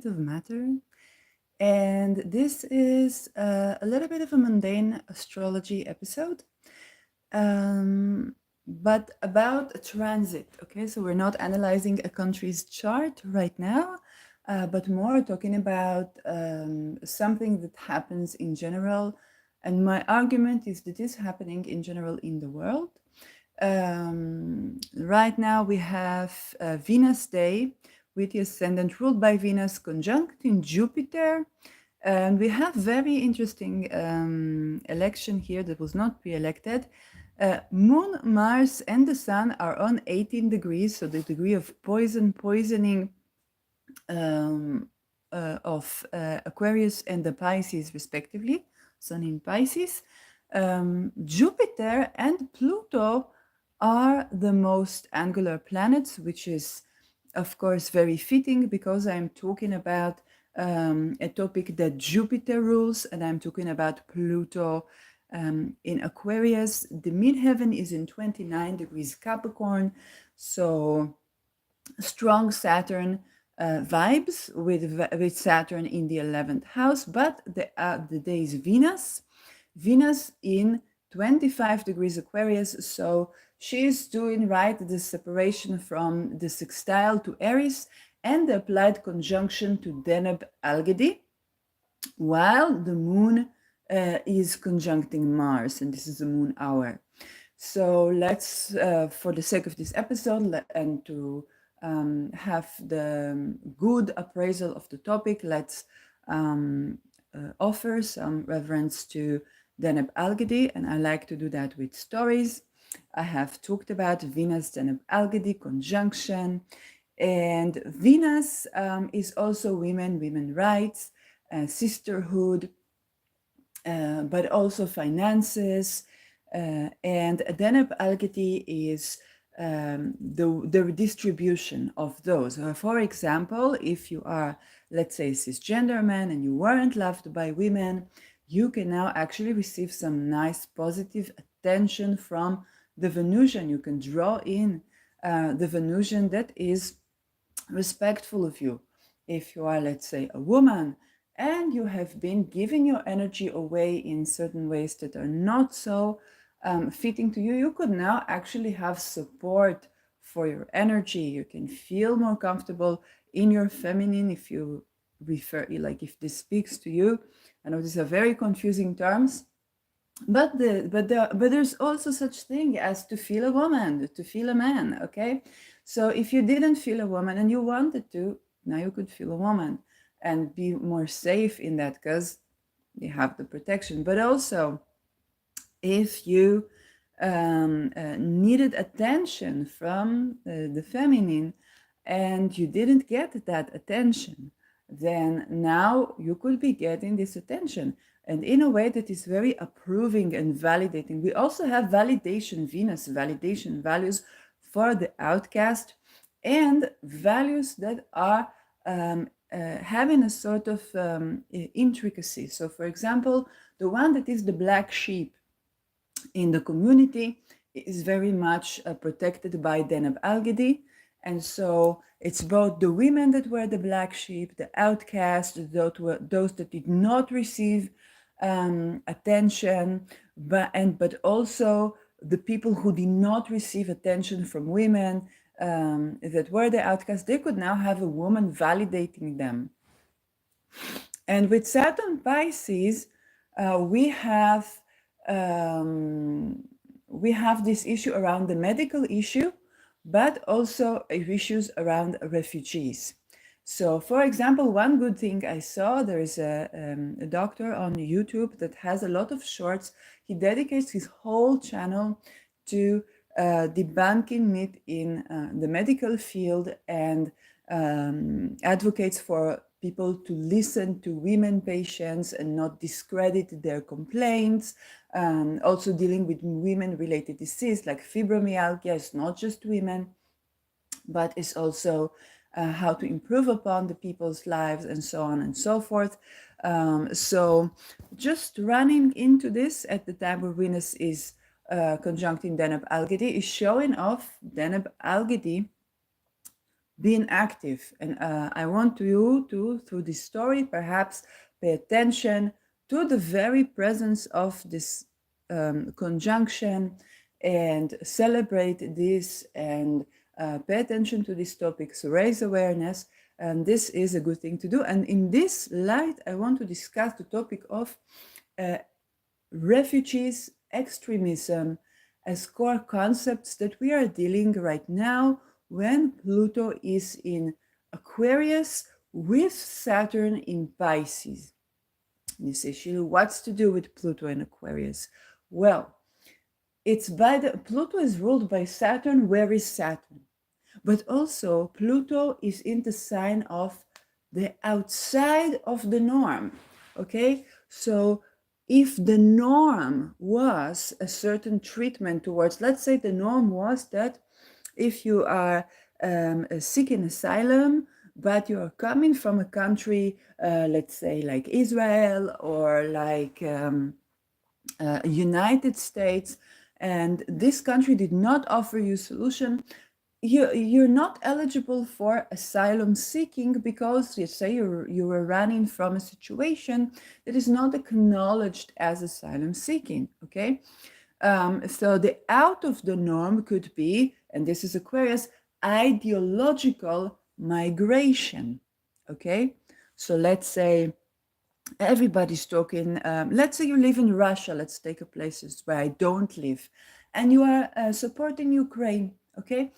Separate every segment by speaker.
Speaker 1: state of matter. And this is a little bit of a mundane astrology episode, but about a transit. Okay, so we're not analyzing a country's chart right now, but more talking about something that happens in general. And my argument is that is happening in general in the world. Right now we have Venus Day with the ascendant ruled by Venus conjunct in Jupiter. And we have very interesting election here that was not pre-elected. Moon, Mars, and the Sun are on 18 degrees, so the degree of poisoning of Aquarius and the Pisces, respectively. Sun in Pisces. Jupiter and Pluto are the most angular planets, which is, of course, very fitting because I'm talking about a topic that Jupiter rules, and I'm talking about Pluto in Aquarius. The midheaven is in 29 degrees Capricorn, so strong Saturn vibes with Saturn in the 11th house, but the day is Venus in 25 degrees Aquarius, so she's doing right the separation from the sextile to Aries and the applied conjunction to Deneb Algedi, while the moon is conjuncting Mars, and this is the moon hour. So let's, for the sake of this episode and to have the good appraisal of the topic, let's offer some reverence to Deneb Algedi, and I like to do that with stories. I have talked about Venus Deneb Algedi conjunction, and Venus is also women rights, sisterhood, but also finances, and Deneb Algedi is the distribution of those. For example, if you are, let's say, cisgender man and you weren't loved by women, you can now actually receive some nice positive attention from the Venusian. You can draw in the Venusian that is respectful of you. If you are, let's say, a woman and you have been giving your energy away in certain ways that are not so fitting to you, you could now actually have support for your energy. You can feel more comfortable in your feminine if you refer, like if this speaks to you. I know these are very confusing terms, but there's also such thing as to feel a woman, to feel a man. Okay, so if you didn't feel a woman and you wanted to, now you could feel a woman and be more safe in that because you have the protection. But also, if you needed attention from the feminine and you didn't get that attention, then now you could be getting this attention, and in a way that is very approving and validating. We also have validation Venus, validation values for the outcast, and values that are having a sort of intricacy. So for example, the one that is the black sheep in the community is very much protected by Deneb Algedi. And so it's both the women that were the black sheep, the outcasts, those that did not receive attention, but also the people who did not receive attention from women that were the outcasts. They could now have a woman validating them. And with Saturn Pisces, we have this issue around the medical issue, but also issues around refugees. So, for example, one good thing I saw, there is a doctor on YouTube that has a lot of shorts. He dedicates his whole channel to debunking myth in the medical field and advocates for people to listen to women patients and not discredit their complaints. Also dealing with women-related disease like fibromyalgia. It's not just women, but it's also how to improve upon the people's lives and so on and so forth. So just running into this at the time where Venus is conjuncting Deneb Algedi is showing off Deneb Algedi being active. And I want you to, through this story, perhaps pay attention to the very presence of this conjunction and celebrate this and pay attention to these topics, raise awareness. And this is a good thing to do. And in this light, I want to discuss the topic of uh, refugees, extremism as core concepts that we are dealing right now when Pluto is in Aquarius with Saturn in Pisces. You say, Shilu, what's to do with Pluto and Aquarius? Well, it's by the Pluto is ruled by Saturn. Where is Saturn? But also Pluto is in the sign of the outside of the norm. Okay, so if the norm was a certain treatment towards, let's say the norm was that if you are seeking asylum, but you are coming from a country, let's say like Israel or like United States, and this country did not offer you solution, you're not eligible for asylum seeking because you say you were running from a situation that is not acknowledged as asylum seeking. Okay, so the out of the norm could be, and this is Aquarius, ideological migration. Okay, so let's say everybody's talking, let's say you live in Russia, let's take a places where I don't live, and you are supporting Ukraine. Okay,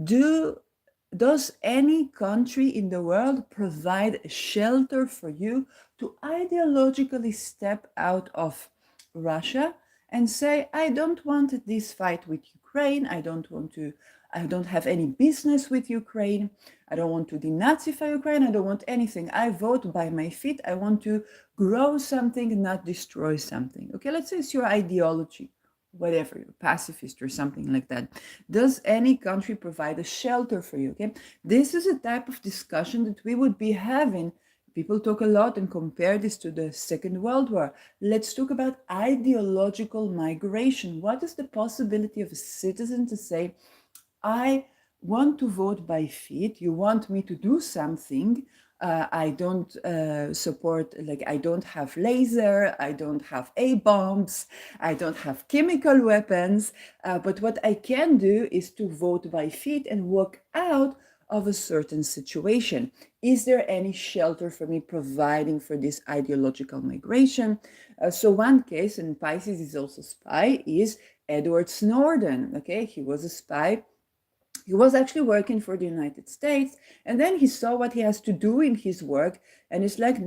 Speaker 1: does any country in the world provide shelter for you to ideologically step out of Russia and say, I don't want this fight with Ukraine, I don't have any business with Ukraine, I don't want to denazify Ukraine, I don't want anything. I vote by my feet, I want to grow something, not destroy something. Okay, let's say it's your ideology, whatever, you're pacifist or something like that. Does any country provide a shelter for you? Okay, this is a type of discussion that we would be having. People talk a lot and compare this to the Second World War. Let's talk about ideological migration. What is the possibility of a citizen to say, I want to vote by feet, you want me to do something, I don't support, like, I don't have laser, I don't have A-bombs, I don't have chemical weapons, but what I can do is to vote by feet and walk out of a certain situation. Is there any shelter for me providing for this ideological migration? So one case, and Pisces is also spy, is Edward Snowden. Okay, he was a spy. He was actually working for the United States, and then he saw what he has to do in his work, and it's like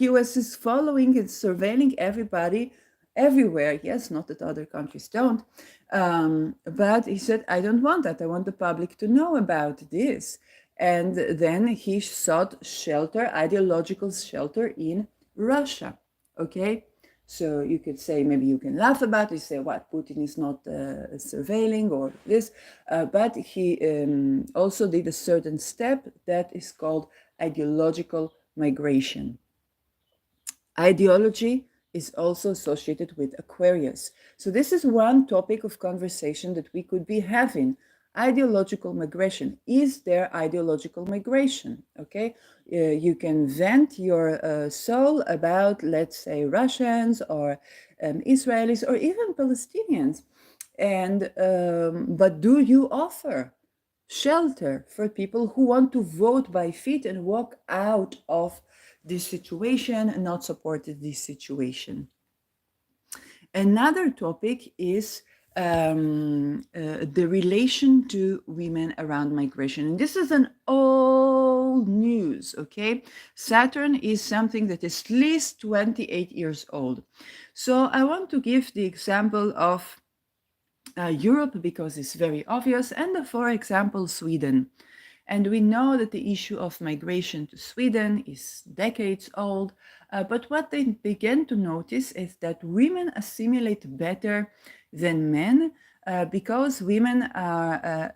Speaker 1: US is following and surveilling everybody everywhere. Yes, not that other countries don't, but he said, I don't want that. I want the public to know about this. And then he sought shelter, ideological shelter in Russia. Okay, so you could say, maybe you can laugh about it, say, what, Putin is not surveilling or this, but he also did a certain step that is called ideological migration. Ideology is also associated with Aquarius. So this is one topic of conversation that we could be having. Ideological migration. Is there ideological migration? Okay, you can vent your soul about, let's say, Russians or Israelis or even Palestinians, and but do you offer shelter for people who want to vote by feet and walk out of this situation and not support this situation? Another topic is the relation to women around migration. And this is an old news, okay? Saturn is something that is at least 28 years old. So I want to give the example of Europe because it's very obvious, and for example, Sweden. And we know that the issue of migration to Sweden is decades old. But what they began to notice is that women assimilate better than men because women are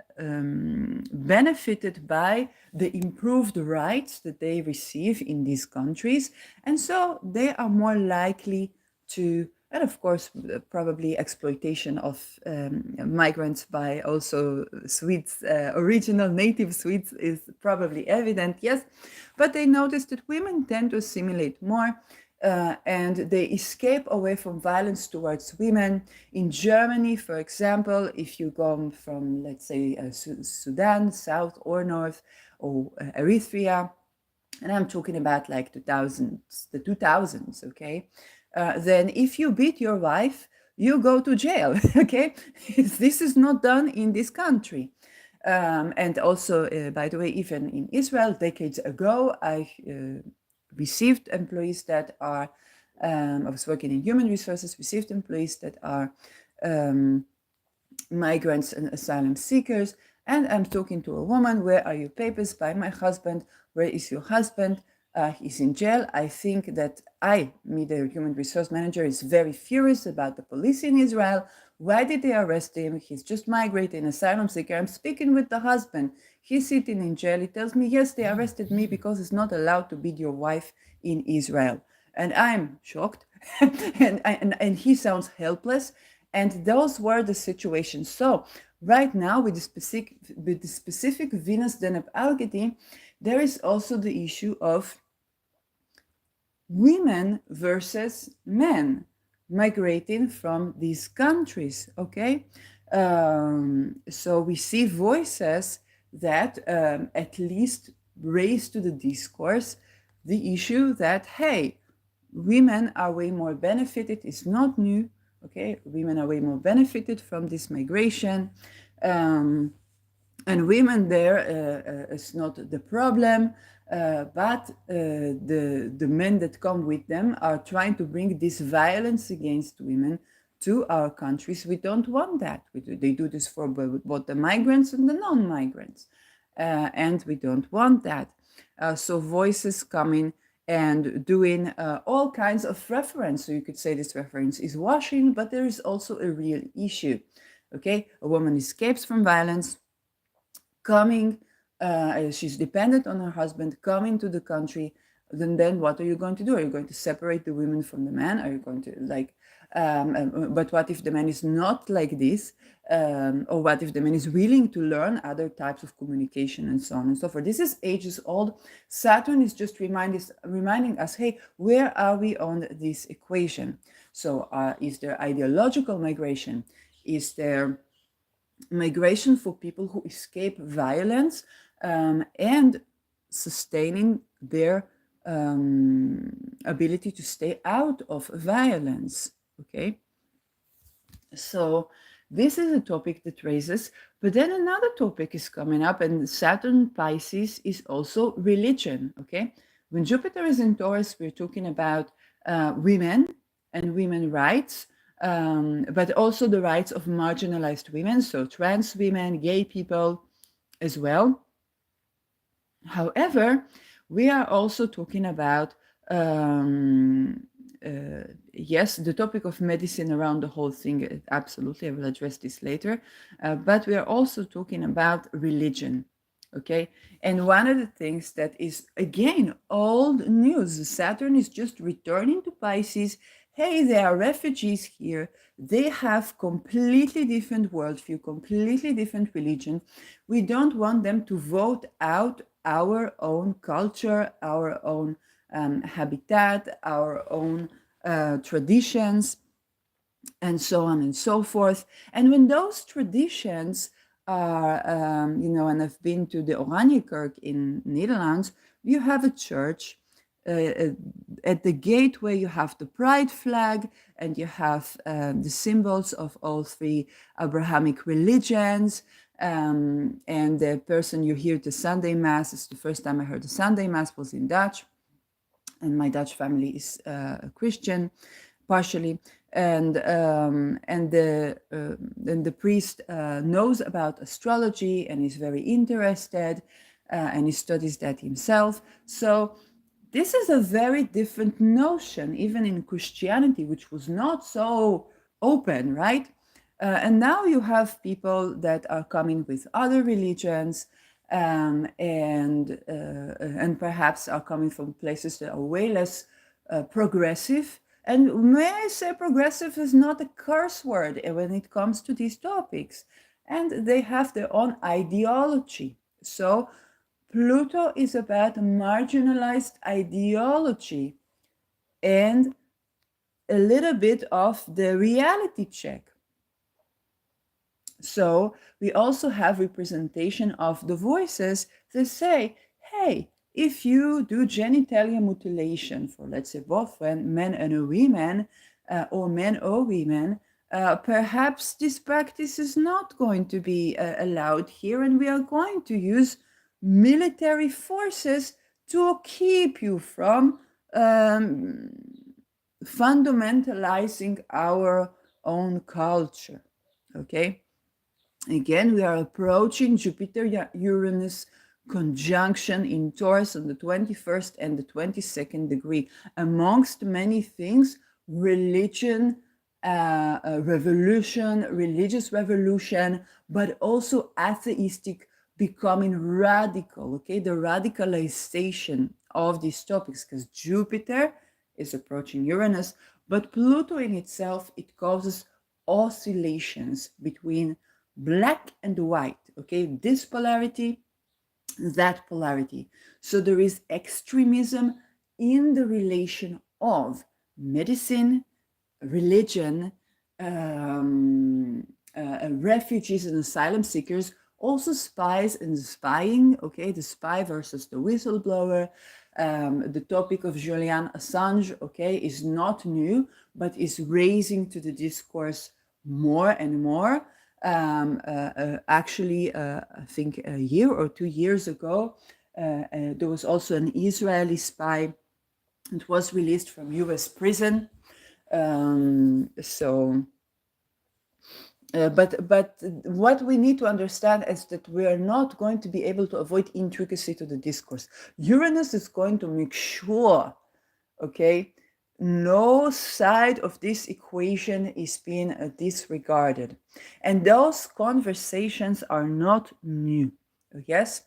Speaker 1: benefited by the improved rights that they receive in these countries. And so they are more likely to And of course, probably exploitation of migrants by also Swedes, original native Swedes is probably evident, yes. But they noticed that women tend to assimilate more, and they escape away from violence towards women. In Germany, for example, if you come from, let's say, Sudan, South or North, or Eritrea, and I'm talking about like the 2000s, okay? Then if you beat your wife, you go to jail, okay? This is not done in this country. And also, by the way, even in Israel, decades ago, I received employees that are, I was working in human resources, received employees that are um, migrants and asylum seekers. And I'm talking to a woman, where are your papers? By my husband. Where is your husband? He's in jail. I think that me, the human resource manager, is very furious about the police in Israel. Why did they arrest him? He's just migrating, asylum seeker. I'm speaking with the husband. He's sitting in jail. He tells me, yes, they arrested me because it's not allowed to beat your wife in Israel. And I'm shocked. and he sounds helpless. And those were the situations. So right now, with the specific Venus Deneb Algedy, there is also the issue of women versus men migrating from these countries. Okay, so we see voices that at least raise to the discourse the issue that, hey, women are way more benefited. It's not new. Okay, women are way more benefited from this migration, and women there is not the problem, but the men that come with them are trying to bring this violence against women to our countries. We don't want that. They do this for both the migrants and the non-migrants, and we don't want that. So voices coming and doing all kinds of reference. So you could say this reference is washing, but there is also a real issue. Okay, a woman escapes from violence, coming, she's dependent on her husband, coming to the country. Then what are you going to do? Are you going to separate the women from the man? Are you going to but what if the man is not like this? Or what if the man is willing to learn other types of communication and so on and so forth? This is ages old. Saturn is just reminding us, hey, where are we on this equation? So is there ideological migration? Is there migration for people who escape violence, and sustaining their ability to stay out of violence? Okay, so this is a topic that raises, but then another topic is coming up, and Saturn Pisces is also religion. Okay, when Jupiter is in Taurus, we're talking about women and women rights, but also the rights of marginalized women, so trans women, gay people as well. However, we are also talking about, yes, the topic of medicine around the whole thing. Absolutely, I will address this later. But we are also talking about religion. Okay, and one of the things that is, again, old news, Saturn is just returning to Pisces. Hey, there are refugees here. They have completely different worldview, completely different religion. We don't want them to vote out our own culture, our own habitat, our own traditions, and so on and so forth. And when those traditions are, and I've been to the Oranjekerk in Netherlands, you have a church. At the gateway, you have the pride flag, and you have the symbols of all three Abrahamic religions. And the person you hear the Sunday Mass, is the first time I heard the Sunday Mass was in Dutch, and my Dutch family is a Christian, partially, and the priest knows about astrology and is very interested, and he studies that himself. So this is a very different notion, even in Christianity, which was not so open, right? And now you have people that are coming with other religions, and perhaps are coming from places that are way less progressive, And may I say, progressive is not a curse word when it comes to these topics. And they have their own ideology. So Pluto is about marginalized ideology and a little bit of the reality check. So we also have representation of the voices that say, hey, if you do genitalia mutilation for, let's say, both men and women, or men or women, perhaps this practice is not going to be allowed here, and we are going to use military forces to keep you from um, fundamentalizing our own culture. Okay, again, we are approaching Jupiter Uranus conjunction in Taurus on the 21st and the 22nd degree. Amongst many things, religion, revolution, religious revolution, but also atheistic becoming radical, okay? The radicalization of these topics, because Jupiter is approaching Uranus, but Pluto in itself, it causes oscillations between black and white, okay? This polarity, that polarity. So there is extremism in the relation of medicine, religion, refugees and asylum seekers, also spies and spying, okay? The spy versus the whistleblower. The topic of Julian Assange, okay, is not new, but is raising to the discourse more and more. Actually, I think a year or 2 years ago, there was also an Israeli spy. It was released from US prison. But what we need to understand is that we are not going to be able to avoid intricacy to the discourse. Uranus is going to make sure, okay, no side of this equation is being disregarded. And those conversations are not new. Yes?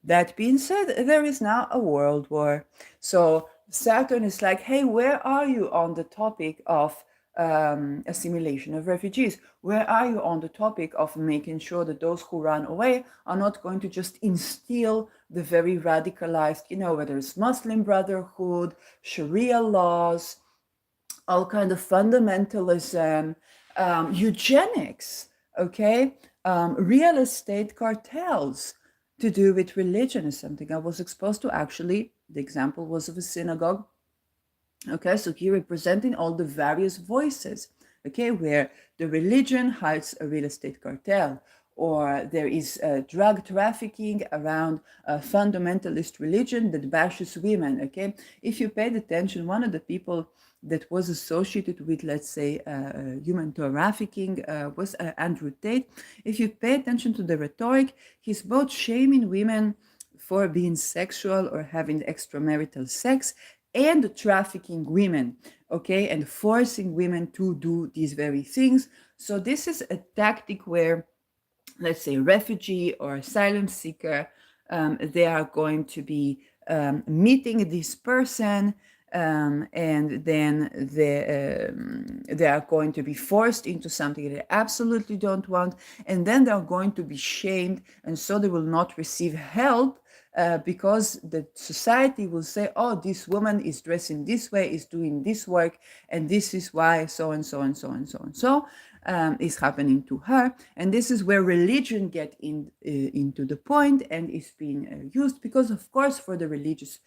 Speaker 1: That being said, there is now a world war. So Saturn is like, hey, where are you on the topic of assimilation of refugees? Where are you on the topic of making sure that those who run away are not going to just instill the very radicalized, whether it's Muslim Brotherhood, Sharia laws, all kind of fundamentalism, eugenics, okay, real estate cartels to do with religion is something I was exposed to. Actually, the example was of a synagogue. Okay, so here representing all the various voices, okay, where the religion hides a real estate cartel, or there is drug trafficking around a fundamentalist religion that bashes women, okay? If you paid attention, one of the people that was associated with, let's say, human trafficking was Andrew Tate. If you pay attention to the rhetoric, he's both shaming women for being sexual or having extramarital sex and trafficking women, okay, and forcing women to do these very things. So this is a tactic where, let's say, refugee or asylum seeker, they are going to be meeting this person, and then they are going to be forced into something they absolutely don't want, and then they are going to be shamed, and so they will not receive help. Because the society will say, oh, this woman is dressing this way, is doing this work, and this is why so and so and so and so and so is happening to her. And this is where religion get into the point and is being used, because of course for the religious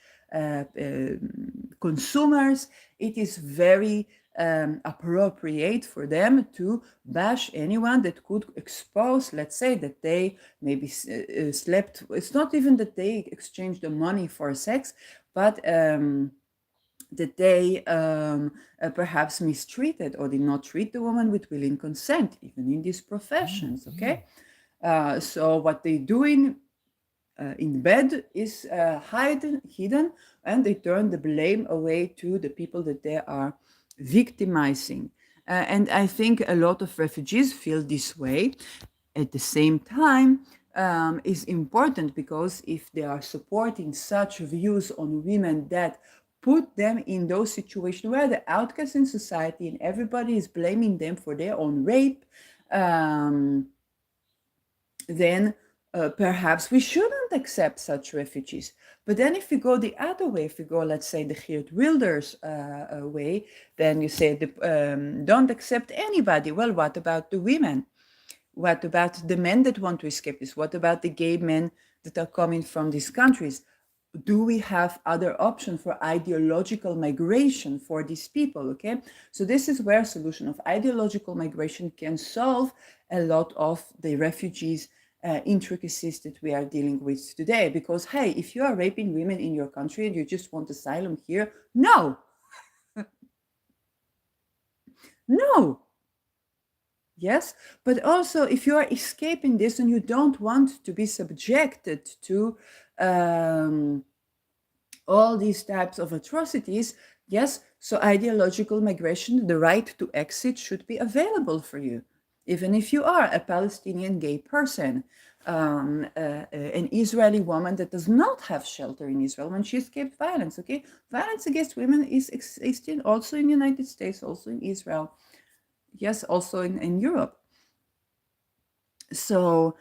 Speaker 1: consumers, it is very appropriate for them to bash anyone that could expose, let's say, that they maybe slept. It's not even that they exchanged the money for sex, but that they perhaps mistreated or did not treat the woman with willing consent, even in these professions, okay? So what they do in bed is hidden, and they turn the blame away to the people that they are victimizing. And I think a lot of refugees feel this way. At the same time, is important, because if they are supporting such views on women that put them in those situations where the outcasts in society and everybody is blaming them for their own rape, then perhaps we shouldn't accept such refugees. But then if we go the other way, if we go, let's say, the Geert Wilders way, then you say, don't accept anybody. Well, what about the women? What about the men that want to escape this? What about the gay men that are coming from these countries? Do we have other options for ideological migration for these people? Okay, so this is where a solution of ideological migration can solve a lot of the refugees intricacies that we are dealing with today. Because hey, if you are raping women in your country and you just want asylum here, no, no. Yes, but also if you are escaping this and you don't want to be subjected to all these types of atrocities, yes, so ideological migration, the right to exit should be available for you, even if you are a Palestinian gay person, an Israeli woman that does not have shelter in Israel when she escaped violence. Okay, violence against women is existing also in the United States, also in Israel, yes, also in Europe. So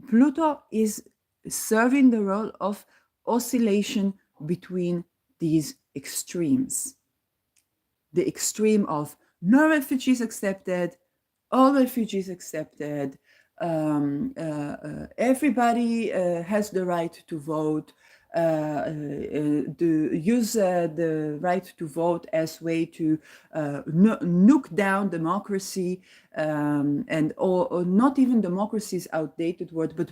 Speaker 1: Pluto is serving the role of oscillation between these extremes. The extreme of no refugees accepted, all refugees accepted, everybody has the right to vote, to use the right to vote as way to nuke down democracy, and or not even democracy is outdated word, but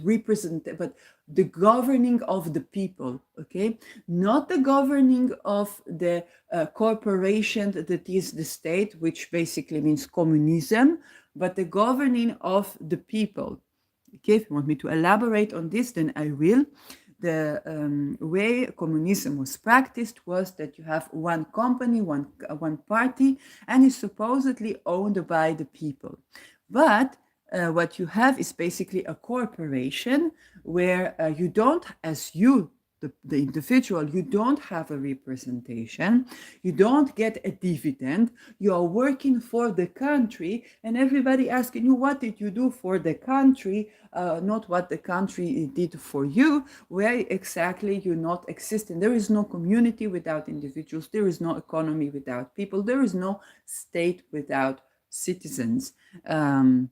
Speaker 1: the governing of the people. Okay, not the governing of the corporation that is the state, which basically means communism, but the governing of the people. Okay, if you want me to elaborate on this, then I will. The way communism was practiced was that you have one company, one party, and it's supposedly owned by the people. But what you have is basically a corporation where you don't, as you, the individual, you don't have a representation, you don't get a dividend, you are working for the country, and everybody asking you, what did you do for the country? Not what the country did for you, where exactly you're not existing. There is no community without individuals, there is no economy without people, there is no state without citizens. And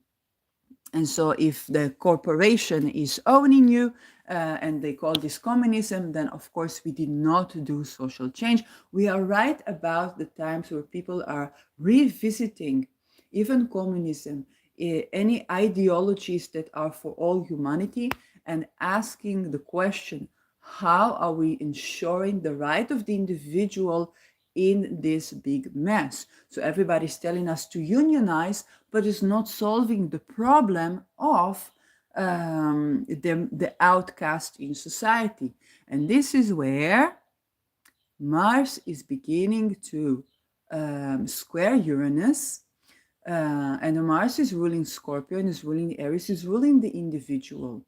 Speaker 1: so if the corporation is owning you, and they call this communism, then of course we did not do social change. We are right about the times where people are revisiting even communism, any ideologies that are for all humanity, and asking the question, how are we ensuring the right of the individual in this big mess? So everybody's telling us to unionize, but it's not solving the problem of the outcast in society. And this is where Mars is beginning to square Uranus, and Mars is ruling Scorpio and is ruling Aries, is ruling the individual.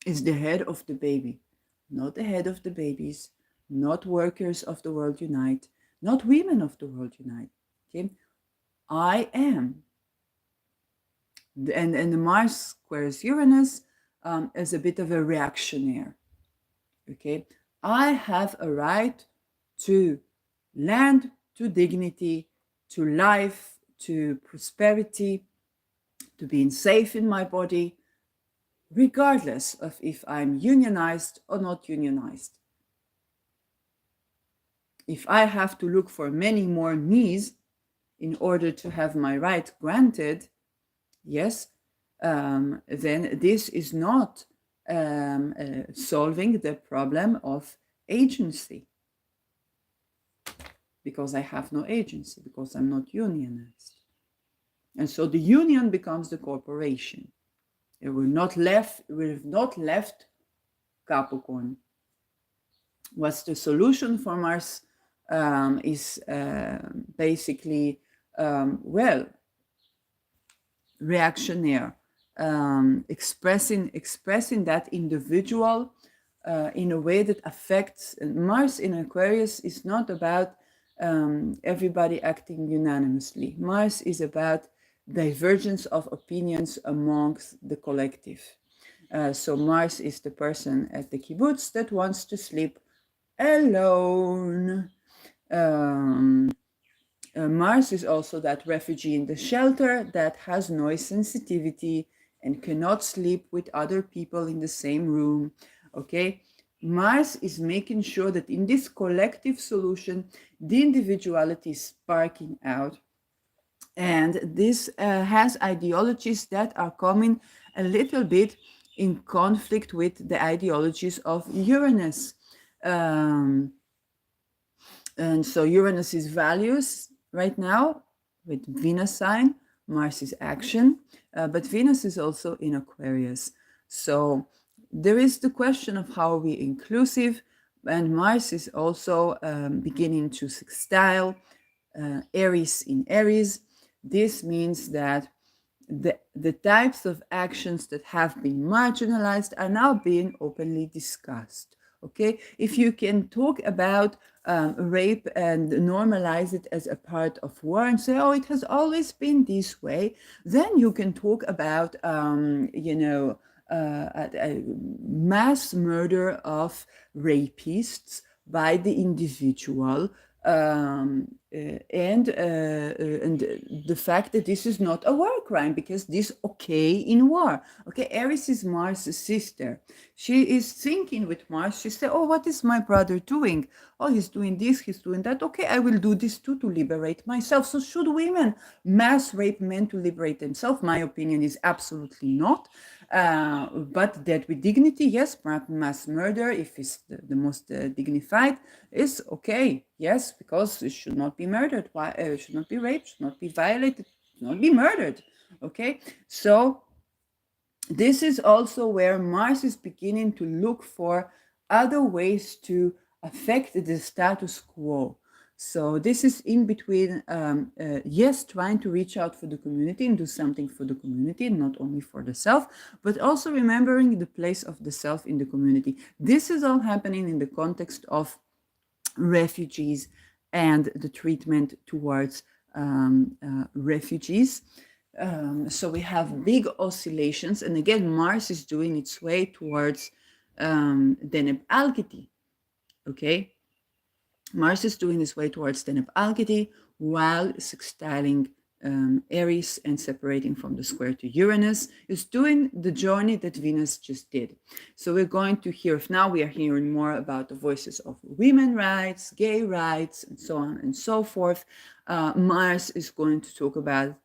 Speaker 1: Is the head of the baby, not the head of the babies, not workers of the world unite, not women of the world unite. Okay, I am. And the Mars squares Uranus as a bit of a reactionary. Okay, I have a right to land, to dignity, to life, to prosperity, to being safe in my body, regardless of if I'm unionized or not unionized. If I have to look for many more me's in order to have my right granted, yes, then this is not solving the problem of agency, because I have no agency, because I'm not unionized. And so the union becomes the corporation. We're not left Capricorn. What's the solution for Mars is basically, reactionary, expressing that individual in a way that affects. Mars in Aquarius is not about everybody acting unanimously. Mars is about divergence of opinions amongst the collective. So Mars is the person at the kibbutz that wants to sleep alone. Um, Mars is also that refugee in the shelter that has noise sensitivity and cannot sleep with other people in the same room. Okay, Mars is making sure that in this collective solution, the individuality is sparking out. And this has ideologies that are coming a little bit in conflict with the ideologies of Uranus. Um, and so Uranus is values right now with Venus sign, Mars is action, but Venus is also in Aquarius. So there is the question of how are we inclusive, and Mars is also beginning to sextile Aries in Aries. This means that the types of actions that have been marginalized are now being openly discussed. Okay, if you can talk about rape and normalize it as a part of war and say, oh, it has always been this way, then you can talk about, a mass murder of rapists by the individual, and the fact that this is not a war crime because this okay in war. Okay, Aries is Mars' sister. She is thinking with Mars. She said, "Oh, what is my brother doing? Oh, he's doing this, he's doing that. Okay, I will do this too to liberate myself." So, should women mass rape men to liberate themselves? My opinion is absolutely not. But that with dignity, yes, mass murder, if it's the most dignified, is okay. Yes, because it should not be murdered. Why? Should not be raped, should not be violated, should not be murdered. Okay, so this is also where Mars is beginning to look for other ways to affect the status quo. So this is in between, yes, trying to reach out for the community and do something for the community, not only for the self, but also remembering the place of the self in the community. This is all happening in the context of refugees and the treatment towards refugees. So we have big oscillations, and again, Mars is doing its way towards Deneb Algety. Okay, Mars is doing its way towards Deneb Algety while sextiling Aries and separating from the square to Uranus, is doing the journey that Venus just did. So we're going to hear, now we are hearing more about the voices of women's rights, gay rights, and so on and so forth. Mars is going to talk about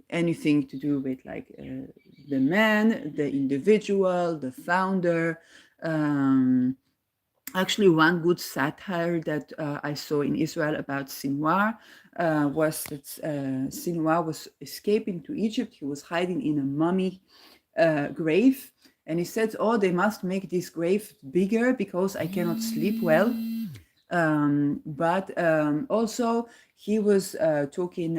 Speaker 1: anything to do with like the man, the individual, the founder. Actually, one good satire that I saw in Israel about Sinwar was that Sinwar was escaping to Egypt. He was hiding in a mummy grave. And he said, oh, they must make this grave bigger because I cannot sleep well. But also he was talking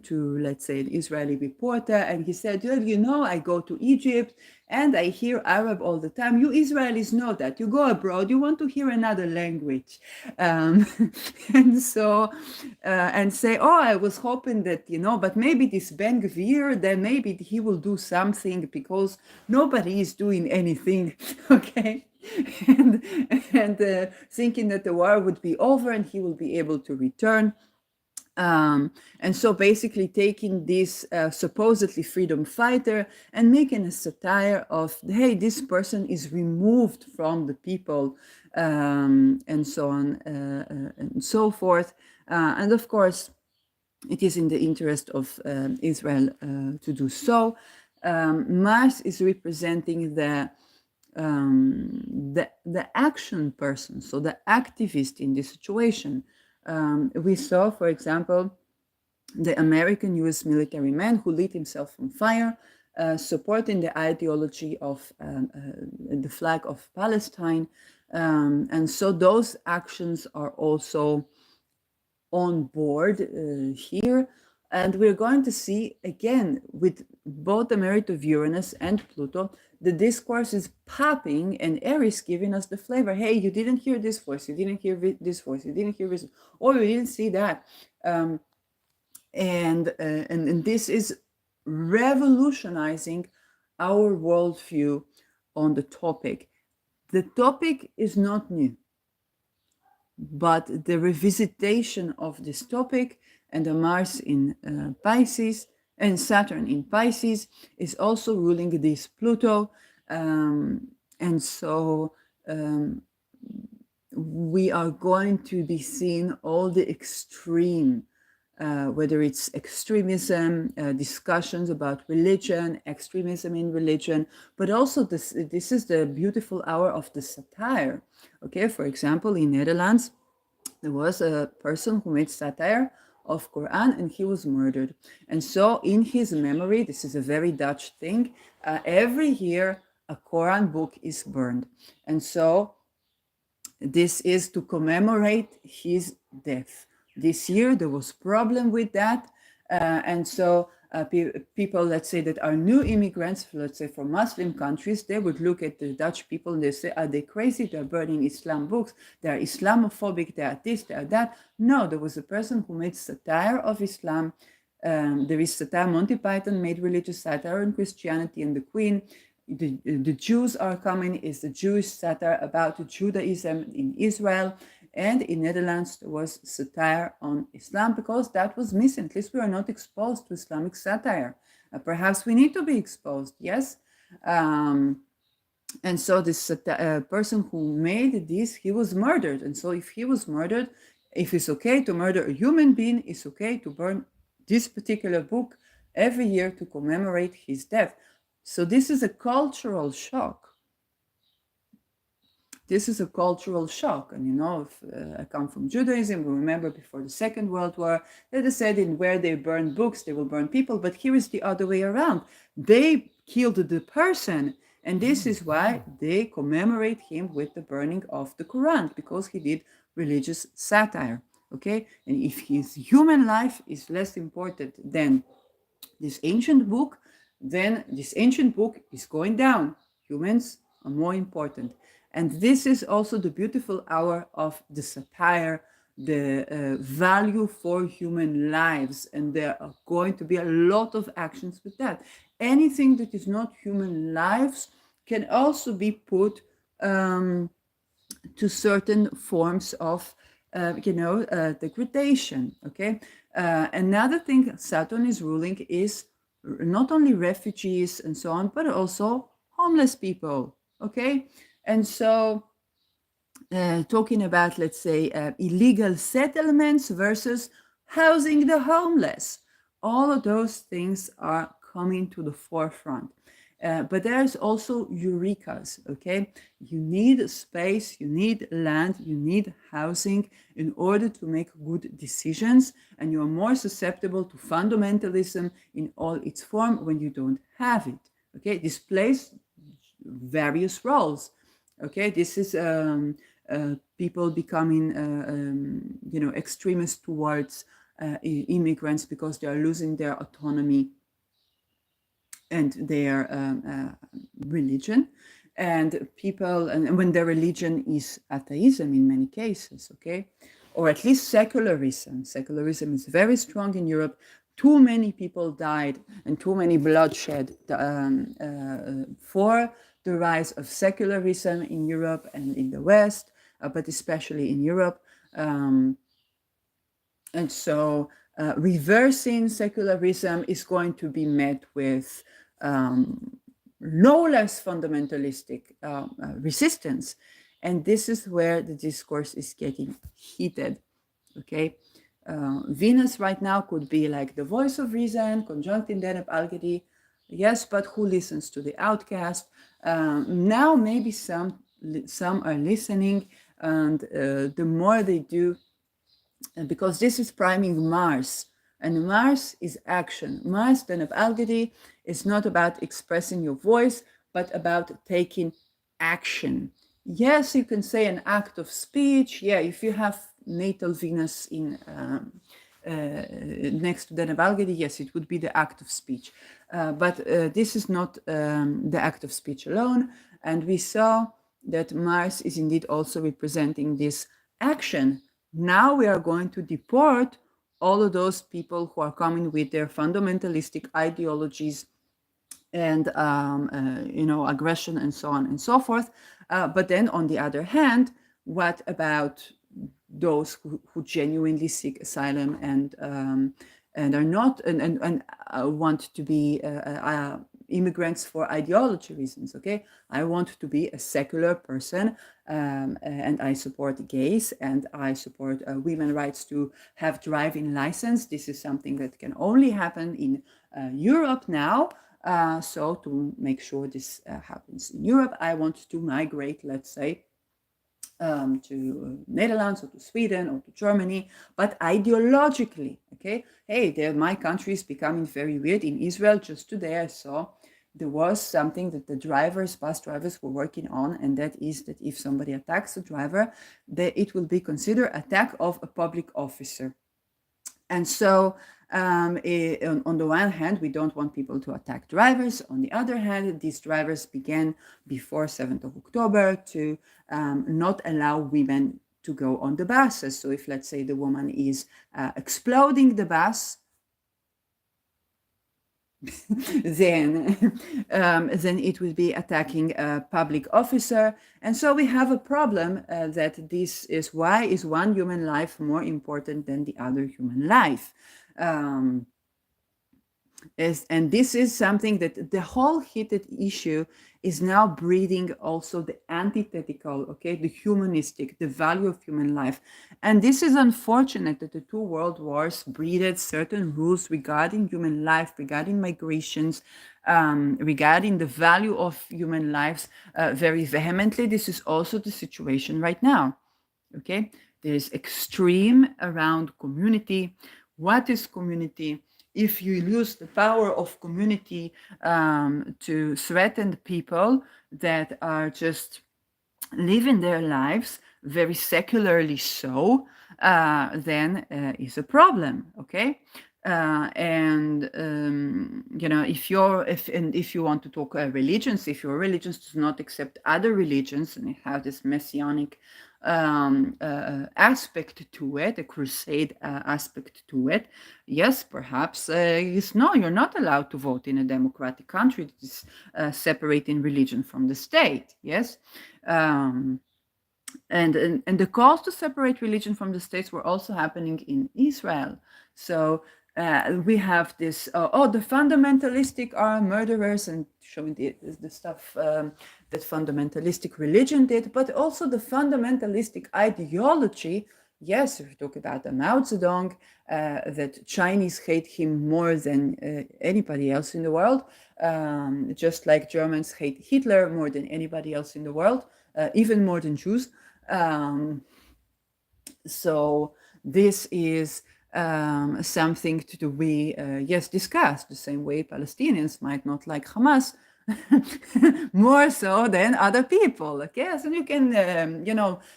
Speaker 1: to, let's say, an Israeli reporter, and he said, well, you know, I go to Egypt and I hear Arab all the time. You Israelis know that. You go abroad, you want to hear another language. And so, and say, oh, I was hoping that, you know, but maybe this Ben Gvir, then maybe he will do something because nobody is doing anything, okay? and thinking that the war would be over and he will be able to return. And so basically taking this supposedly freedom fighter and making a satire of, hey, this person is removed from the people, and so on and so forth. And of course, it is in the interest of Israel to do so. Mars is representing the action person, so the activist in this situation. We saw, for example, the American US military man who lit himself on fire, supporting the ideology of the flag of Palestine. And so those actions are also on board here. And we're going to see, again, with both the merit of Uranus and Pluto, the discourse is popping and Aries giving us the flavor. Hey, you didn't hear this voice, you didn't hear this voice, you didn't hear this, or you didn't see that. And this is revolutionizing our worldview on the topic. The topic is not new, but the revisitation of this topic and the Mars in Pisces and Saturn in Pisces is also ruling this Pluto. And so we are going to be seeing all the extreme, whether it's extremism, discussions about religion, extremism in religion, but also this is the beautiful hour of the satire. Okay, for example, in Netherlands, there was a person who made satire of Quran and he was murdered. And so in his memory, this is a very Dutch thing, every year a Quran book is burned. And so this is to commemorate his death. This year there was problem with that, and so people, let's say, that are new immigrants, let's say from Muslim countries, they would look at the Dutch people and they say, are they crazy? They're burning Islam books. They're Islamophobic. They are this, they are that. No, there was a person who made satire of Islam. There is satire. Monty Python made religious satire on Christianity and the Queen. The Jews are coming is the Jewish satire about Judaism in Israel. And in Netherlands, there was satire on Islam because that was missing. At least we are not exposed to Islamic satire. Perhaps we need to be exposed, yes? And so this person who made this, he was murdered. And so if he was murdered, if it's okay to murder a human being, it's okay to burn this particular book every year to commemorate his death. So this is a cultural shock. This is a cultural shock. And you know, if I come from Judaism, we remember before the Second World War, they said in where they burn books, they will burn people. But here is the other way around. They killed the person. And this is why they commemorate him with the burning of the Quran, because he did religious satire. Okay? And if his human life is less important than this ancient book, then this ancient book is going down. Humans are more important. And this is also the beautiful hour of the satire, the value for human lives. And there are going to be a lot of actions with that. Anything that is not human lives can also be put to certain forms of, degradation, okay? Another thing Saturn is ruling is not only refugees and so on, but also homeless people, okay? And so talking about, let's say, illegal settlements versus housing the homeless, all of those things are coming to the forefront. But there's also eurekas, okay? You need space, you need land, you need housing in order to make good decisions, and you're more susceptible to fundamentalism in all its form when you don't have it, okay? This plays various roles, okay? This is people becoming, extremists towards immigrants because they are losing their autonomy and their religion, and people, and when their religion is atheism in many cases, okay, or at least secularism. Secularism is very strong in Europe. Too many people died and too many bloodshed for the rise of secularism in Europe and in the West, but especially in Europe. And so reversing secularism is going to be met with no less fundamentalistic resistance. And this is where the discourse is getting heated, okay? Venus right now could be like the voice of reason, conjunct in Deneb Algedi. Yes, but who listens to the outcast? Now maybe some are listening, and the more they do, because this is priming Mars, and Mars is action. Mars, Deneb Algedi, is not about expressing your voice, but about taking action. Yes, you can say an act of speech. Yeah, if you have natal Venus next to Deneb Algedi, yes, it would be the act of speech. But this is not the act of speech alone. And we saw that Mars is indeed also representing this action. Now we are going to deport all of those people who are coming with their fundamentalistic ideologies and aggression and so on and so forth. But then on the other hand, what about those who genuinely seek asylum and are not and want to be immigrants for ideology reasons? Okay, I want to be a secular person, and I support gays, and I support women's rights to have driving license. This is something that can only happen in Europe now. So to make sure this happens in Europe, I want to migrate, let's say, to Netherlands or to Sweden or to Germany, but ideologically, okay? Hey, my country is becoming very weird. In Israel, just today I saw there was something that the bus drivers were working on, and that is that if somebody attacks a driver, that it will be considered attack of a public officer. And so on the one hand, we don't want people to attack drivers. On the other hand, these drivers began before 7th of October to not allow women to go on the buses. So if, let's say, the woman is exploding the bus, then it will be attacking a public officer. And so we have a problem that this is why is one human life more important than the other human life? And this is something that the whole heated issue is now breeding also the antithetical, okay, the humanistic, the value of human life. And this is unfortunate that the two world wars breeded certain rules regarding human life, regarding migrations, regarding the value of human lives very vehemently. This is also the situation right now, okay? There is extreme around community. What is community? If you use the power of community to threaten people that are just living their lives very secularly so, then is a problem, okay? If you want to talk religions, if your religions does not accept other religions and have this messianic aspect to it, a crusade aspect to it, yes, perhaps you're not allowed to vote in a democratic country that is separating religion from the state. Yes. And the calls to separate religion from the states were also happening in Israel. So we have this, the fundamentalistic are murderers, and showing the stuff that fundamentalistic religion did, but also the fundamentalistic ideology. Yes, if you talk about the Mao Zedong, that Chinese hate him more than anybody else in the world, just like Germans hate Hitler more than anybody else in the world, even more than Jews. So this is something to be, discussed the same way Palestinians might not like Hamas more so than other people. Okay, so you can,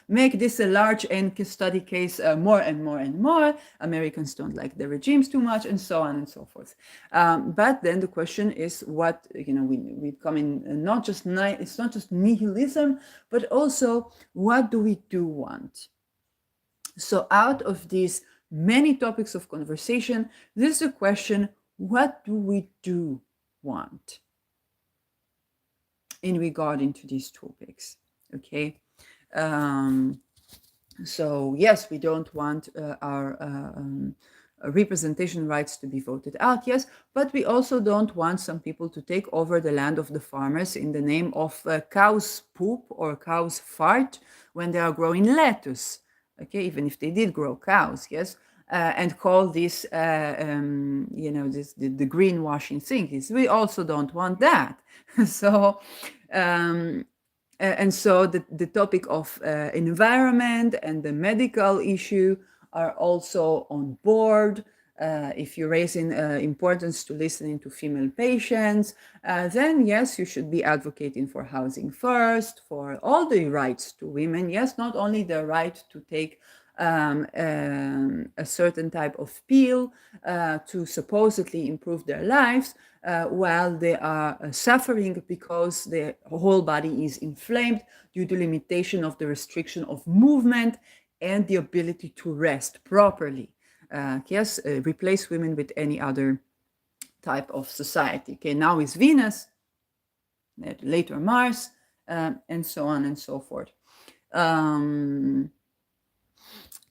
Speaker 1: make this a large and study case more and more and more. Americans don't like the regimes too much, and so on and so forth. But then the question is, what we come in it's not just nihilism, but also what do we do want? So out of these many topics of conversation, this is a question: what do we do want in regarding to these topics? Okay. So yes, we don't want our representation rights to be voted out, yes, but we also don't want some people to take over the land of the farmers in the name of cow's poop or cow's fart when they are growing lettuce. Okay, even if they did grow cows, yes, and call this, the greenwashing thing. We also don't want that. So, and so the topic of environment and the medical issue are also on board. If you're raising importance to listening to female patients, then yes, you should be advocating for housing first, for all the rights to women. Yes, not only the right to take a certain type of pill to supposedly improve their lives, while they are suffering because their whole body is inflamed due to limitation of the restriction of movement and the ability to rest properly. Yes, replace women with any other type of society. Okay, now is Venus, later Mars, and so on and so forth. Um,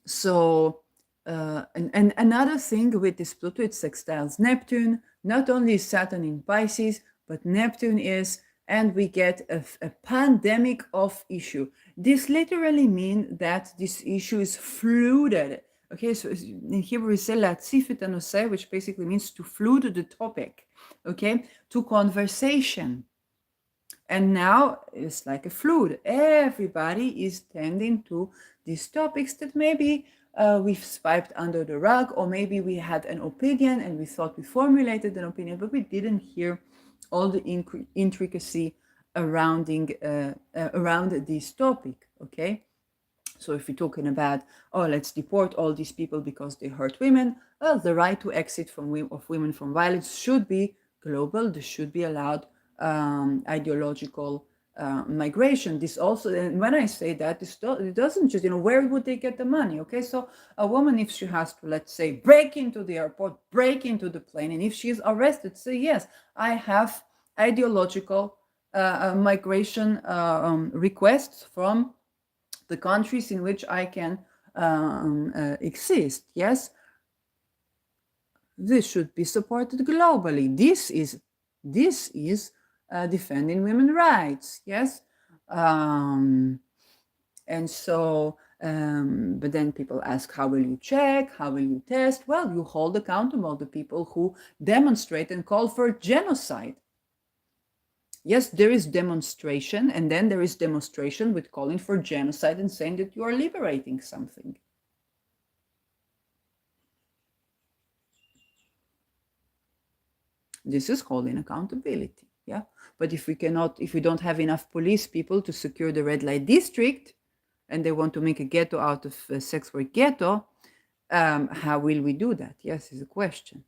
Speaker 1: so, and another thing with this Pluto, it sextiles Neptune. Not only is Saturn in Pisces, but Neptune is, and we get a pandemic of issue. This literally means that this issue is flooded. Okay, so in Hebrew we say latzif et, which basically means to flood the topic, okay, to conversation. And now it's like a flood. Everybody is tending to these topics that maybe we've swiped under the rug, or maybe we had an opinion and we thought we formulated an opinion, but we didn't hear all the intricacy around this topic. Okay. So if we're talking about, oh, let's deport all these people because they hurt women, well, the right to exit of women from violence should be global. This should be allowed ideological migration. This also, and when I say that, it doesn't just, where would they get the money? Okay, so a woman, if she has to, let's say, break into the airport, break into the plane, and if she is arrested, say, yes, I have ideological migration requests from the countries in which I can exist. Yes, this should be supported globally. This is defending women's rights. Yes, and so. But then people ask, how will you check? How will you test? Well, you hold accountable the people who demonstrate and call for genocide. Yes, there is demonstration, and then there is demonstration with calling for genocide and saying that you are liberating something. This is holding accountability. Yeah, but if we don't have enough police people to secure the red light district, and they want to make a ghetto out of a sex work ghetto, how will we do that? Yes, is a question.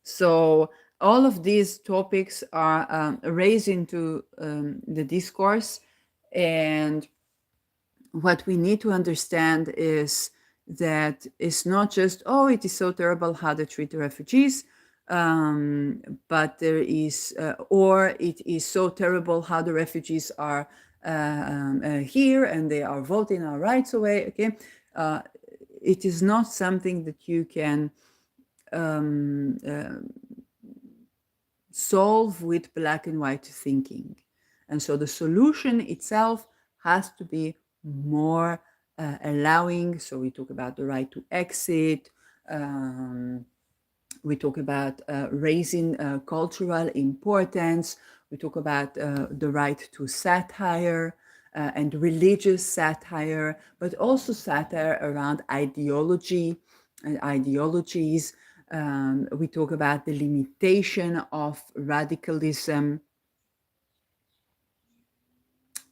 Speaker 1: So all of these topics are raised into the discourse, and what we need to understand is that it's not just, oh, it is so terrible how they treat the refugees, but there is, or it is so terrible how the refugees are here and they are voting our rights away. Okay, it is not something that you can solve with black and white thinking. And so the solution itself has to be more allowing. So we talk about the right to exit. We talk about raising cultural importance. We talk about the right to satire and religious satire, but also satire around ideology and ideologies. We talk about the limitation of radicalism.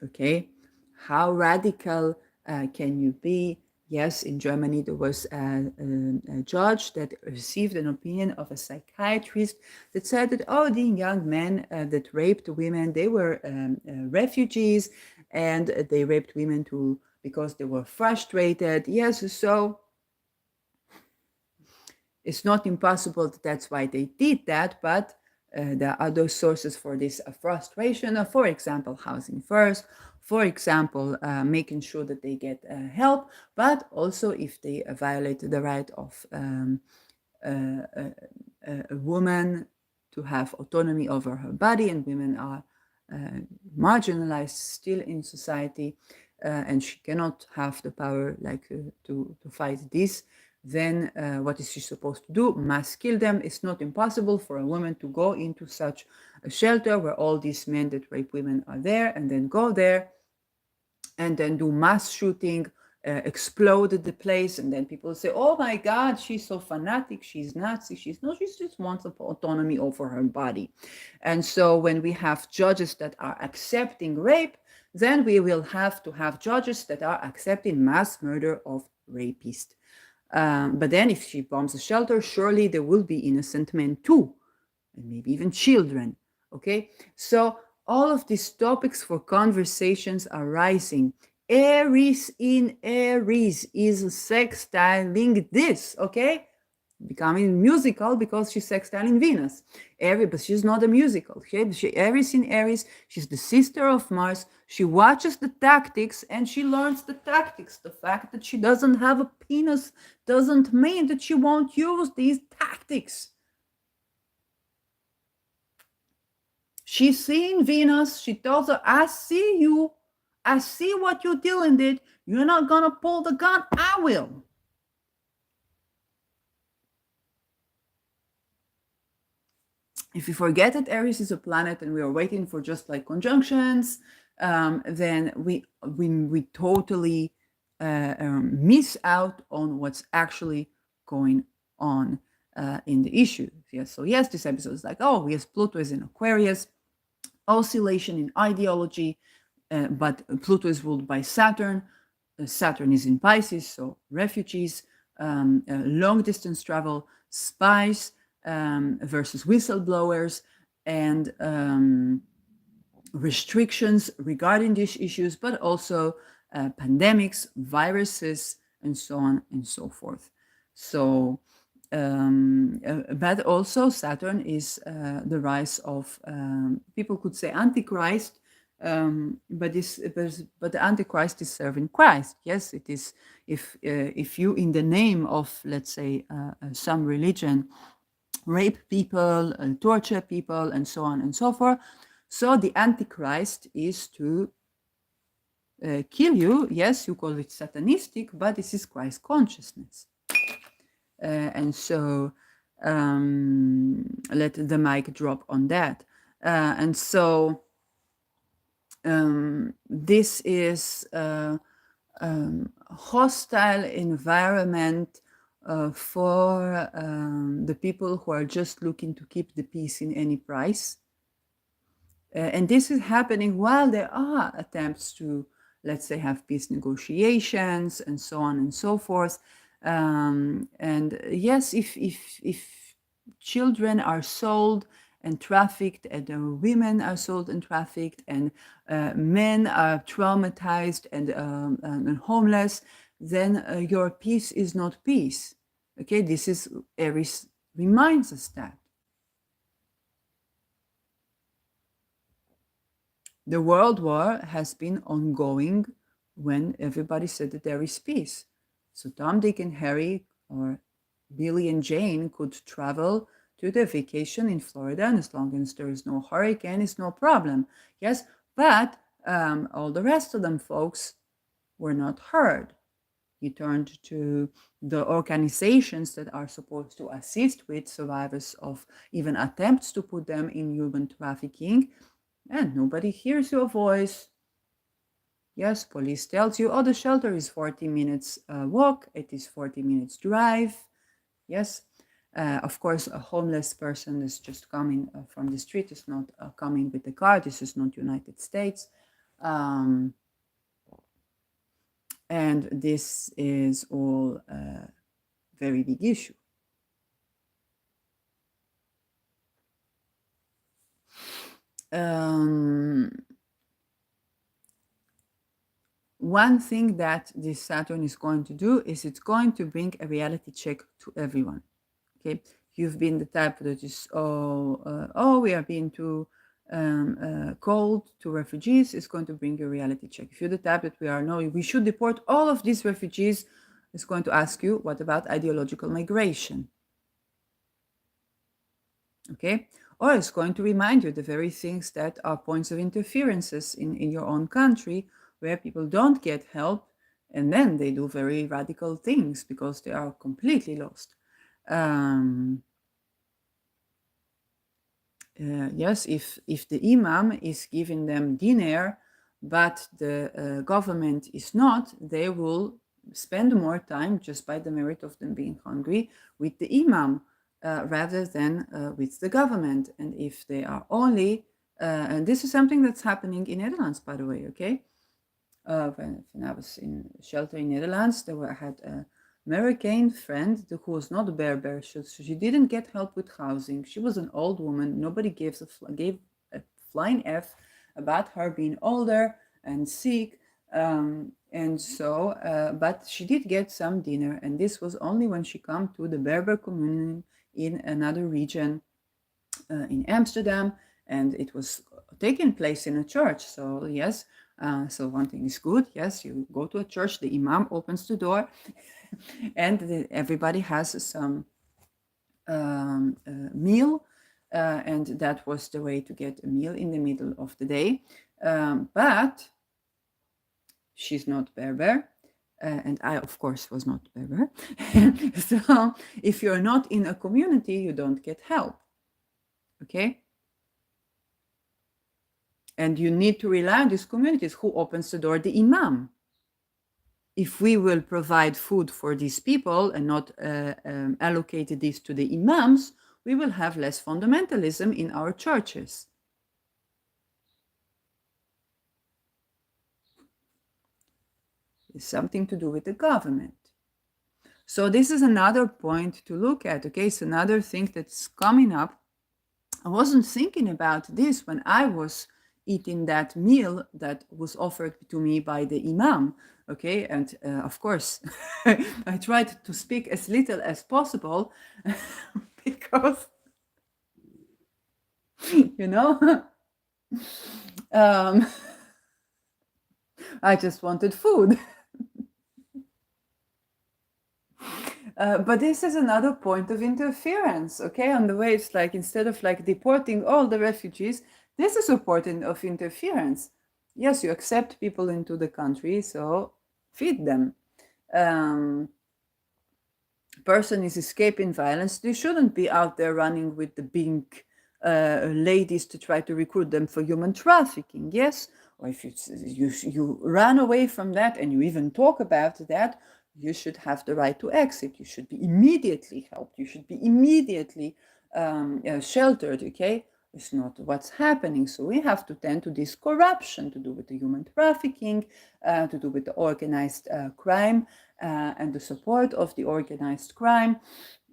Speaker 1: Okay, how radical can you be? Yes, in Germany there was a judge that received an opinion of a psychiatrist that said that, oh, the young men that raped women, they were refugees, and they raped women too because they were frustrated. Yes, so it's not impossible that that's why they did that, but there are other sources for this frustration. For example, housing first. For example, making sure that they get help, but also if they violate the right of a woman to have autonomy over her body, and women are marginalized still in society, and she cannot have the power to fight this, then what is she supposed to do? Mass kill them. It's not impossible for a woman to go into such a shelter where all these men that rape women are there, and then go there and then do mass shooting exploded the place, and then people say, oh my God, she's so fanatic, she's Nazi. She just wants autonomy over her body. And so when we have judges that are accepting rape, then we will have to have judges that are accepting mass murder of rapists. But then if she bombs a shelter, surely there will be innocent men too, and maybe even children. Okay, so all of these topics for conversations are rising. Aries in Aries is sextiling this, okay? Becoming musical because she's sextiling Venus. Aries, but she's not a musical. Aries in Aries, she's the sister of Mars. She watches the tactics and she learns the tactics. The fact that she doesn't have a penis doesn't mean that she won't use these tactics. She's seeing Venus. She tells her, I see you. I see what you're dealing with. You're not going to pull the gun. I will. If you forget that Aries is a planet and we are waiting for just like conjunctions, then we totally miss out on what's actually going on in the issue. Yes. So yes, this episode is like, oh, yes, Pluto is in Aquarius, oscillation in ideology, but Pluto is ruled by Saturn. Saturn is in Pisces, so refugees, long distance travel, spies versus whistleblowers, and restrictions regarding these issues, but also pandemics, viruses, and so on and so forth. So, but also Saturn is the rise of, people could say Antichrist, but the Antichrist is serving Christ. Yes, it is. If you, in the name of, let's say, some religion, rape people, torture people, and so on and so forth, so the Antichrist is to kill you. Yes, you call it satanistic, but this is Christ consciousness. And so let the mic drop on that. And so this is a hostile environment for the people who are just looking to keep the peace in any price. And this is happening while there are attempts to, let's say, have peace negotiations and so on and so forth. And yes, if children are sold and trafficked, and women are sold and trafficked, and men are traumatized and homeless, then your peace is not peace. Okay, this is, Aries reminds us that. The World War has been ongoing when everybody said that there is peace. So Tom, Dick, and Harry, or Billy and Jane, could travel to their vacation in Florida, and as long as there is no hurricane, it's no problem. Yes, but all the rest of them folks were not heard. He turned to the organizations that are supposed to assist with survivors of even attempts to put them in human trafficking, and nobody hears your voice. Yes, police tells you, oh, the shelter is 40 minutes walk, it is 40 minutes drive. Yes, of course, a homeless person is just coming from the street, is not coming with the car. This is not United States. And this is all a very big issue. One thing that this Saturn is going to do is it's going to bring a reality check to everyone. Okay, you've been the type that is, we are being too cold to refugees. It's going to bring a reality check. If you're the type that we should deport all of these refugees, it's going to ask you, what about ideological migration? Okay, or it's going to remind you the very things that are points of interferences in your own country, where people don't get help, and then they do very radical things because they are completely lost. Yes, if the imam is giving them dinar, but the government is not, they will spend more time just by the merit of them being hungry with the imam rather than with the government. And if they are only, and this is something that's happening in Netherlands, by the way, okay? When I was in shelter in Netherlands, had a American friend who was not a Berber, so she didn't get help with housing. She was an old woman. Nobody gave a flying F about her being older and sick. And so, but she did get some dinner, and this was only when she come to the Berber community in another region in Amsterdam, and it was taking place in a church. So yes, so one thing is good. Yes, you go to a church, the imam opens the door, and everybody has some meal, and that was the way to get a meal in the middle of the day. But she's not Berber. And I, of course, was not Berber. So if you're not in a community, you don't get help. Okay? And you need to rely on these communities. Who opens the door? The imam. If we will provide food for these people and not allocate this to the imams, we will have less fundamentalism in our churches. It's something to do with the government. So this is another point to look at, okay? It's another thing that's coming up. I wasn't thinking about this when I was eating that meal that was offered to me by the imam, okay? And of course, I tried to speak as little as possible because, you know, I just wanted food. But this is another point of interference, okay? On the way, it's like instead of like deporting all the refugees, this is a point of interference. Yes, you accept people into the country, so feed them. Person is escaping violence, they shouldn't be out there running with the big ladies to try to recruit them for human trafficking, yes? Or if you run away from that and you even talk about that, you should have the right to exit. You should be immediately helped. You should be immediately sheltered, okay? It's not what's happening. So we have to tend to this corruption to do with the human trafficking, to do with the organized crime and the support of the organized crime,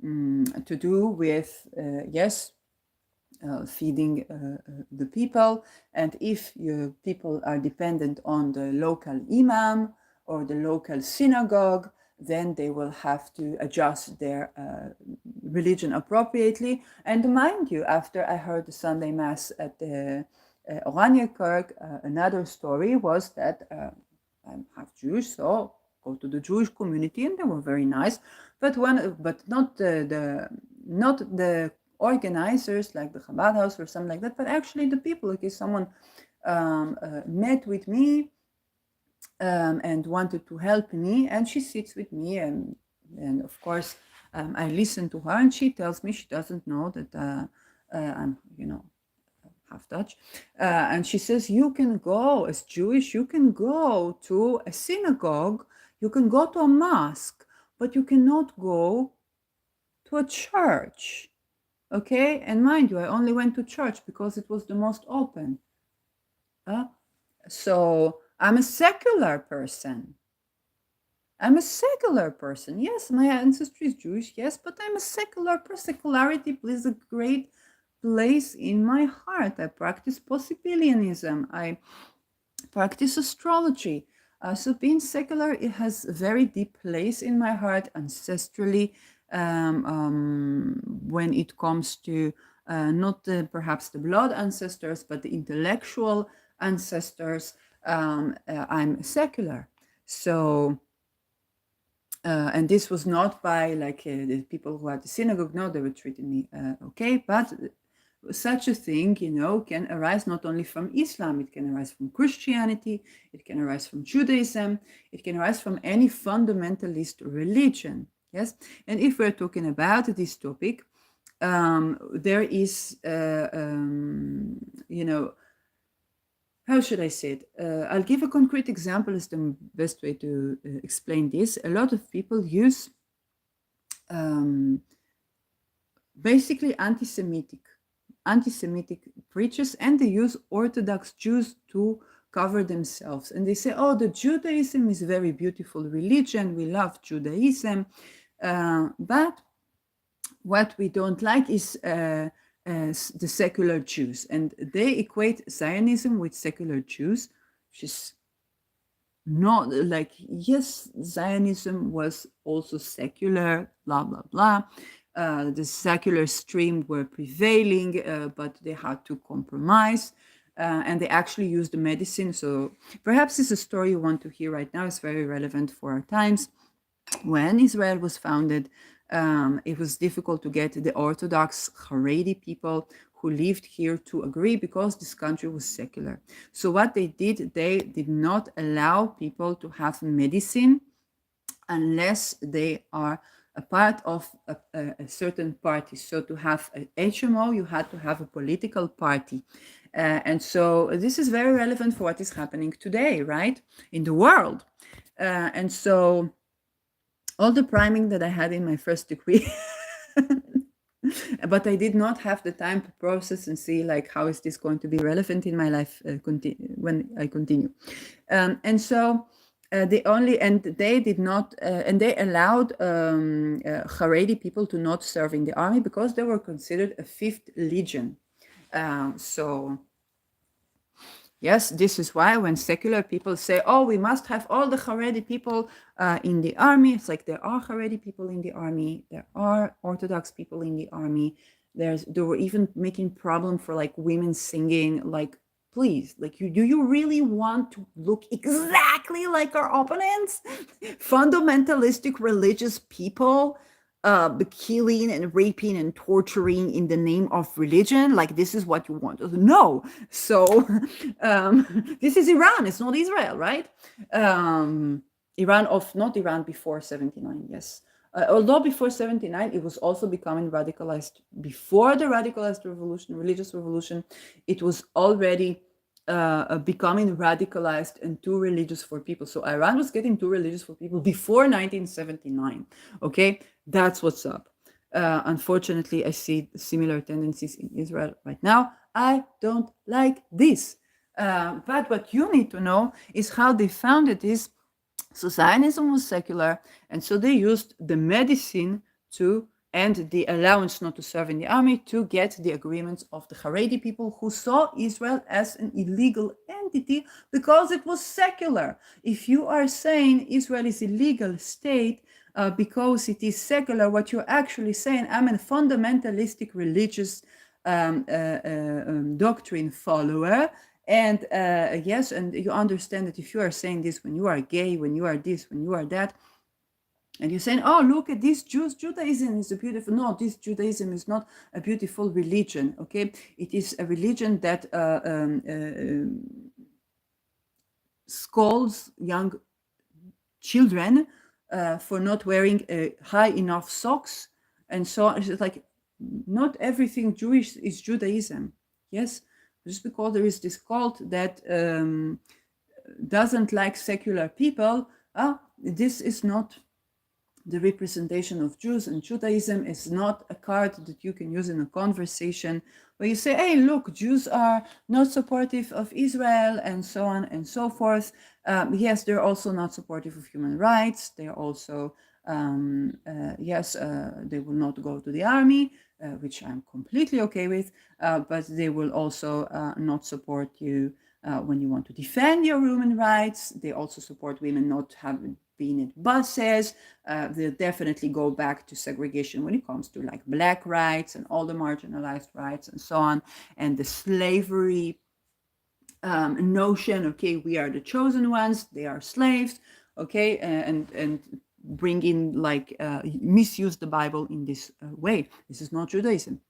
Speaker 1: to do with, yes, feeding the people. And if your people are dependent on the local imam or the local synagogue, then they will have to adjust their religion appropriately. And mind you, after I heard the Sunday Mass at the Oranjekerk, another story was that I'm half Jewish, so go to the Jewish community, and they were very nice. But not the organizers like the Chabad House or something like that, but actually the people. Okay, someone met with me and wanted to help me, and she sits with me, and of course I listen to her, and she tells me she doesn't know that I'm, half Dutch, and she says, you can go as Jewish, you can go to a synagogue, you can go to a mosque, but you cannot go to a church. Okay, and mind you, I only went to church because it was the most open. So I'm a secular person. Yes, my ancestry is Jewish, yes, but I'm a secular person. Secularity plays a great place in my heart. I practice possibilianism. I practice astrology. So being secular, it has a very deep place in my heart ancestrally, when it comes to not perhaps the blood ancestors, but the intellectual ancestors. I'm secular. So, and this was not by like the people who had the synagogue. No, they were treating me okay, but such a thing, can arise not only from Islam, it can arise from Christianity, it can arise from Judaism, it can arise from any fundamentalist religion. Yes, and if we're talking about this topic, there is, how should I say it? I'll give a concrete example as the best way to explain this. A lot of people use um, basically anti-Semitic preachers, and they use Orthodox Jews to cover themselves. And they say, oh, the Judaism is a very beautiful religion. We love Judaism. But what we don't like is the secular Jews. And they equate Zionism with secular Jews, which is not like, yes, Zionism was also secular, blah, blah, blah. The secular stream were prevailing, but they had to compromise. And they actually used the medicine. So perhaps it's a story you want to hear right now. It's very relevant for our times. When Israel was founded, it was difficult to get the Orthodox Haredi people who lived here to agree because this country was secular. So what they did not allow people to have medicine unless they are a part of a certain party. So to have a HMO, you had to have a political party. And so this is very relevant for what is happening today, right? In the world. And so all the priming that I had in my first degree, but I did not have the time to process and see like how is this going to be relevant in my life when I continue. And so they did not, and they allowed Haredi people to not serve in the army because they were considered a fifth legion. So yes, this is why when secular people say, oh, we must have all the Haredi people in the army, it's like there are Haredi people in the army, there are Orthodox people in the army. They were even making problem for like women singing, like, please, like, do you really want to look exactly like our opponents? Fundamentalistic religious people killing and raping and torturing in the name of religion, like this is what you want? No. So this is Iran, it's not Israel, right? Not Iran before 79, yes. Although before 79 it was also becoming radicalized. Before the radicalized revolution, religious revolution, it was already becoming radicalized and too religious for people. So Iran was getting too religious for people before 1979. Okay, that's what's up. Unfortunately, I see similar tendencies in Israel right now. I don't like this. But what you need to know is how they founded this. So Zionism was secular, and so they used the medicine to and the allowance not to serve in the army to get the agreements of the Haredi people who saw Israel as an illegal entity because it was secular. If you are saying Israel is a legal state because it is secular, what you're actually saying, I'm a fundamentalistic religious doctrine follower. And yes, and you understand that if you are saying this when you are gay, when you are this, when you are that, and you're saying, oh, look at this Judaism is a beautiful, no, this Judaism is not a beautiful religion, okay? It is a religion that scolds young children for not wearing high enough socks. And so it's like, not everything Jewish is Judaism, yes? Just because there is this cult that doesn't like secular people, this is not the representation of Jews, and Judaism is not a card that you can use in a conversation where you say, hey, look, Jews are not supportive of Israel, and so on and so forth. Yes, they're also not supportive of human rights. They're also, they will not go to the army, which I'm completely okay with, but they will also not support you when you want to defend your human rights. They also support women not having been in buses. They'll definitely go back to segregation when it comes to like black rights and all the marginalized rights and so on, and the slavery notion. Okay, we are the chosen ones, they are slaves. Okay, and bring in like misuse the Bible in this way. This is not Judaism.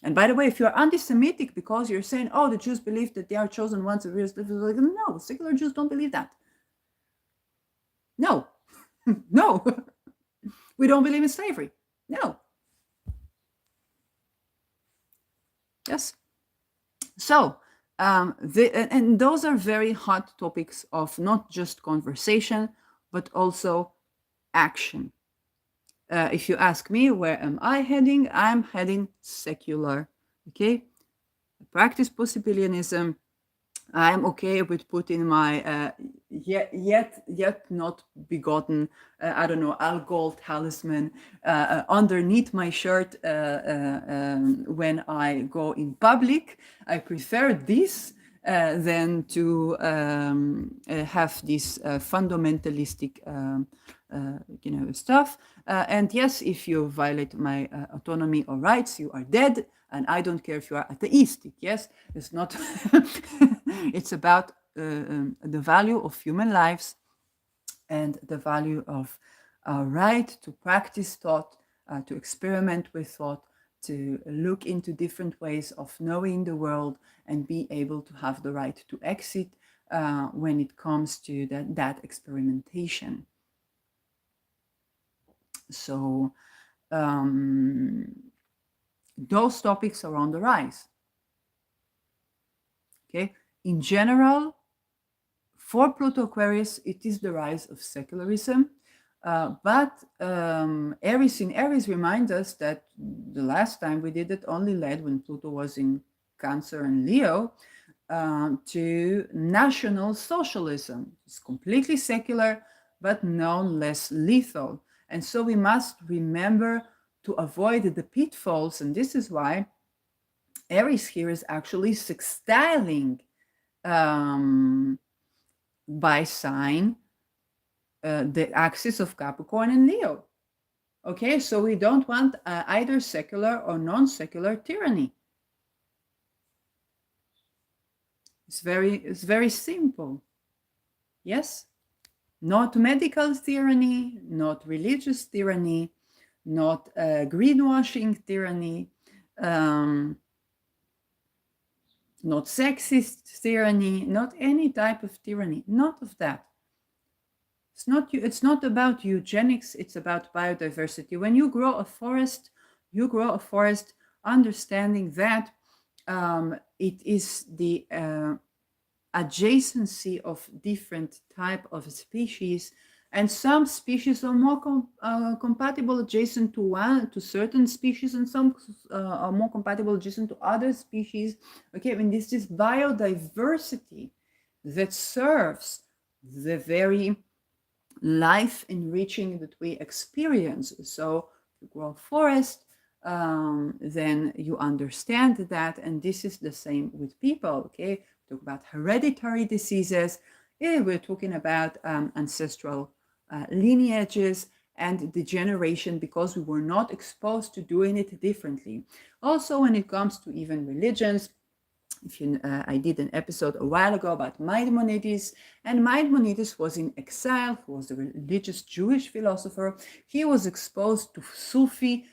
Speaker 1: And by the way, if you're anti-Semitic because you're saying, oh, the Jews believe that they are chosen ones, like, no, secular Jews don't believe that. No, no, we don't believe in slavery. No. Yes. So And those are very hot topics of not just conversation, but also action. If you ask me, where am I heading? I'm heading secular. Okay, practice possibilianism. I'm okay with putting my yet not begotten, I don't know, Al Gold talisman underneath my shirt when I go in public. I prefer this than to have this fundamentalistic, stuff. And yes, if you violate my autonomy or rights, you are dead. And I don't care if you are atheistic. Yes, it's not. It's about the value of human lives and the value of our right to practice thought, to experiment with thought, to look into different ways of knowing the world and be able to have the right to exit when it comes to that experimentation. So those topics are on the rise. Okay, in general, for Pluto Aquarius, it is the rise of secularism. But Aries in Aries reminds us that the last time we did it only led when Pluto was in Cancer and Leo to national socialism. It's completely secular, but no less lethal. And so we must remember to avoid the pitfalls. And this is why Aries here is actually sextiling by sign the axis of Capricorn and Leo. Okay, so we don't want either secular or non-secular tyranny. It's very simple. Yes, not medical tyranny, not religious tyranny, not greenwashing tyranny, not sexist tyranny, not any type of tyranny, not of that. It's not about eugenics, it's about biodiversity. When you grow a forest, understanding that it is the adjacency of different type of species, and some species are more compatible adjacent to certain species, and some are more compatible adjacent to other species. Okay, I mean, this is biodiversity that serves the very life enriching that we experience. So you grow a forest, then you understand that, and this is the same with people. Okay, we talk about hereditary diseases. Yeah, we're talking about ancestral lineages and degeneration because we were not exposed to doing it differently. Also, when it comes to even religions, I did an episode a while ago about Maimonides, and Maimonides was in exile. He was a religious Jewish philosopher. He was exposed to Sufi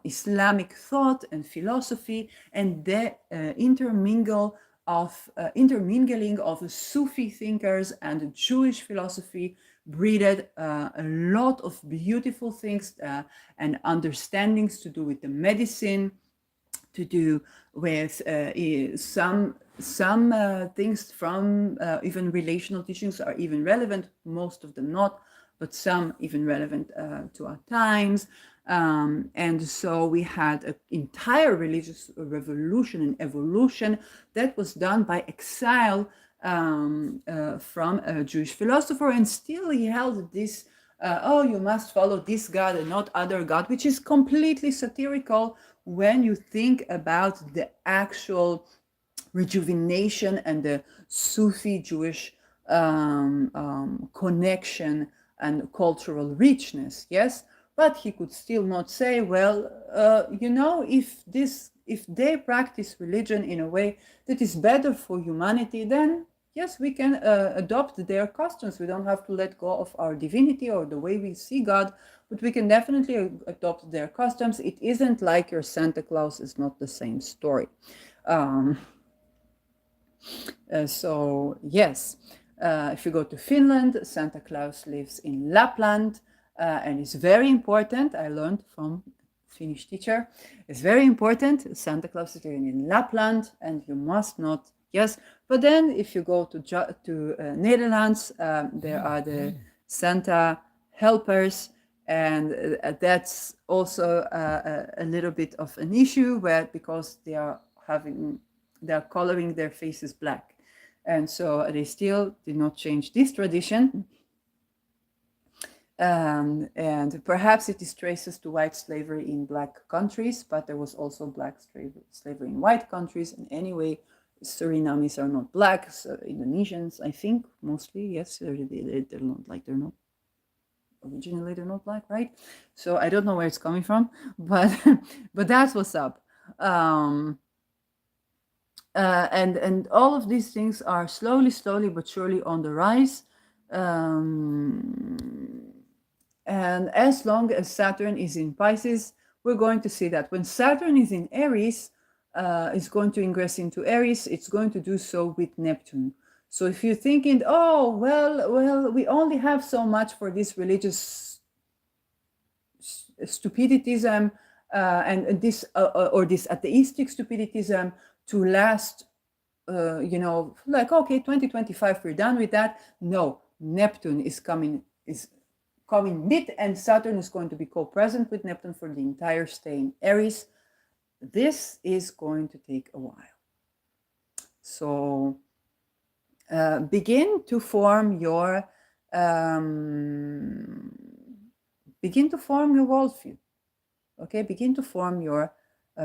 Speaker 1: Islamic thought and philosophy, and the intermingling of Sufi thinkers and Jewish philosophy breeded a lot of beautiful things and understandings to do with the medicine, to do with some things from even relational teachings are even relevant, most of them not, but some even relevant to our times. And so we had an entire religious revolution and evolution that was done by exile from a Jewish philosopher, and still he held this you must follow this God and not other God, which is completely satirical when you think about the actual rejuvenation and the Sufi Jewish connection and cultural richness. Yes, but he could still not say, well, if they practice religion in a way that is better for humanity, then yes, we can adopt their customs. We don't have to let go of our divinity or the way we see God, but we can definitely adopt their customs. It isn't like your Santa Claus is not the same story. So yes, if you go to Finland, Santa Claus lives in Lapland, and it's very important. I learned from Finnish teacher. It's very important. Santa Claus is living in Lapland, and you must not Yes, but then if you go to Netherlands, there are the Santa helpers, and that's also a little bit of an issue, where because they are coloring their faces black, and so they still did not change this tradition. And perhaps it is traces to white slavery in black countries, but there was also black slavery in white countries. And anyway, Surinamis are not black. So Indonesians, I think, mostly, yes, they're not like they're not originally they're not black, right? So I don't know where it's coming from, but but that's what's up. Um, and all of these things are slowly but surely on the rise. Um, and as long as Saturn is in Pisces, we're going to see that. When Saturn is in Aries, is going to ingress into Aries, it's going to do so with Neptune. So if you're thinking, oh, well, we only have so much for this religious stupidism and this or this atheistic stupidism to last, like, okay, 2025, we're done with that. No, Neptune is coming mid, and Saturn is going to be co-present with Neptune for the entire stay in Aries. This is going to take a while. So begin to form your worldview. Okay, begin to form your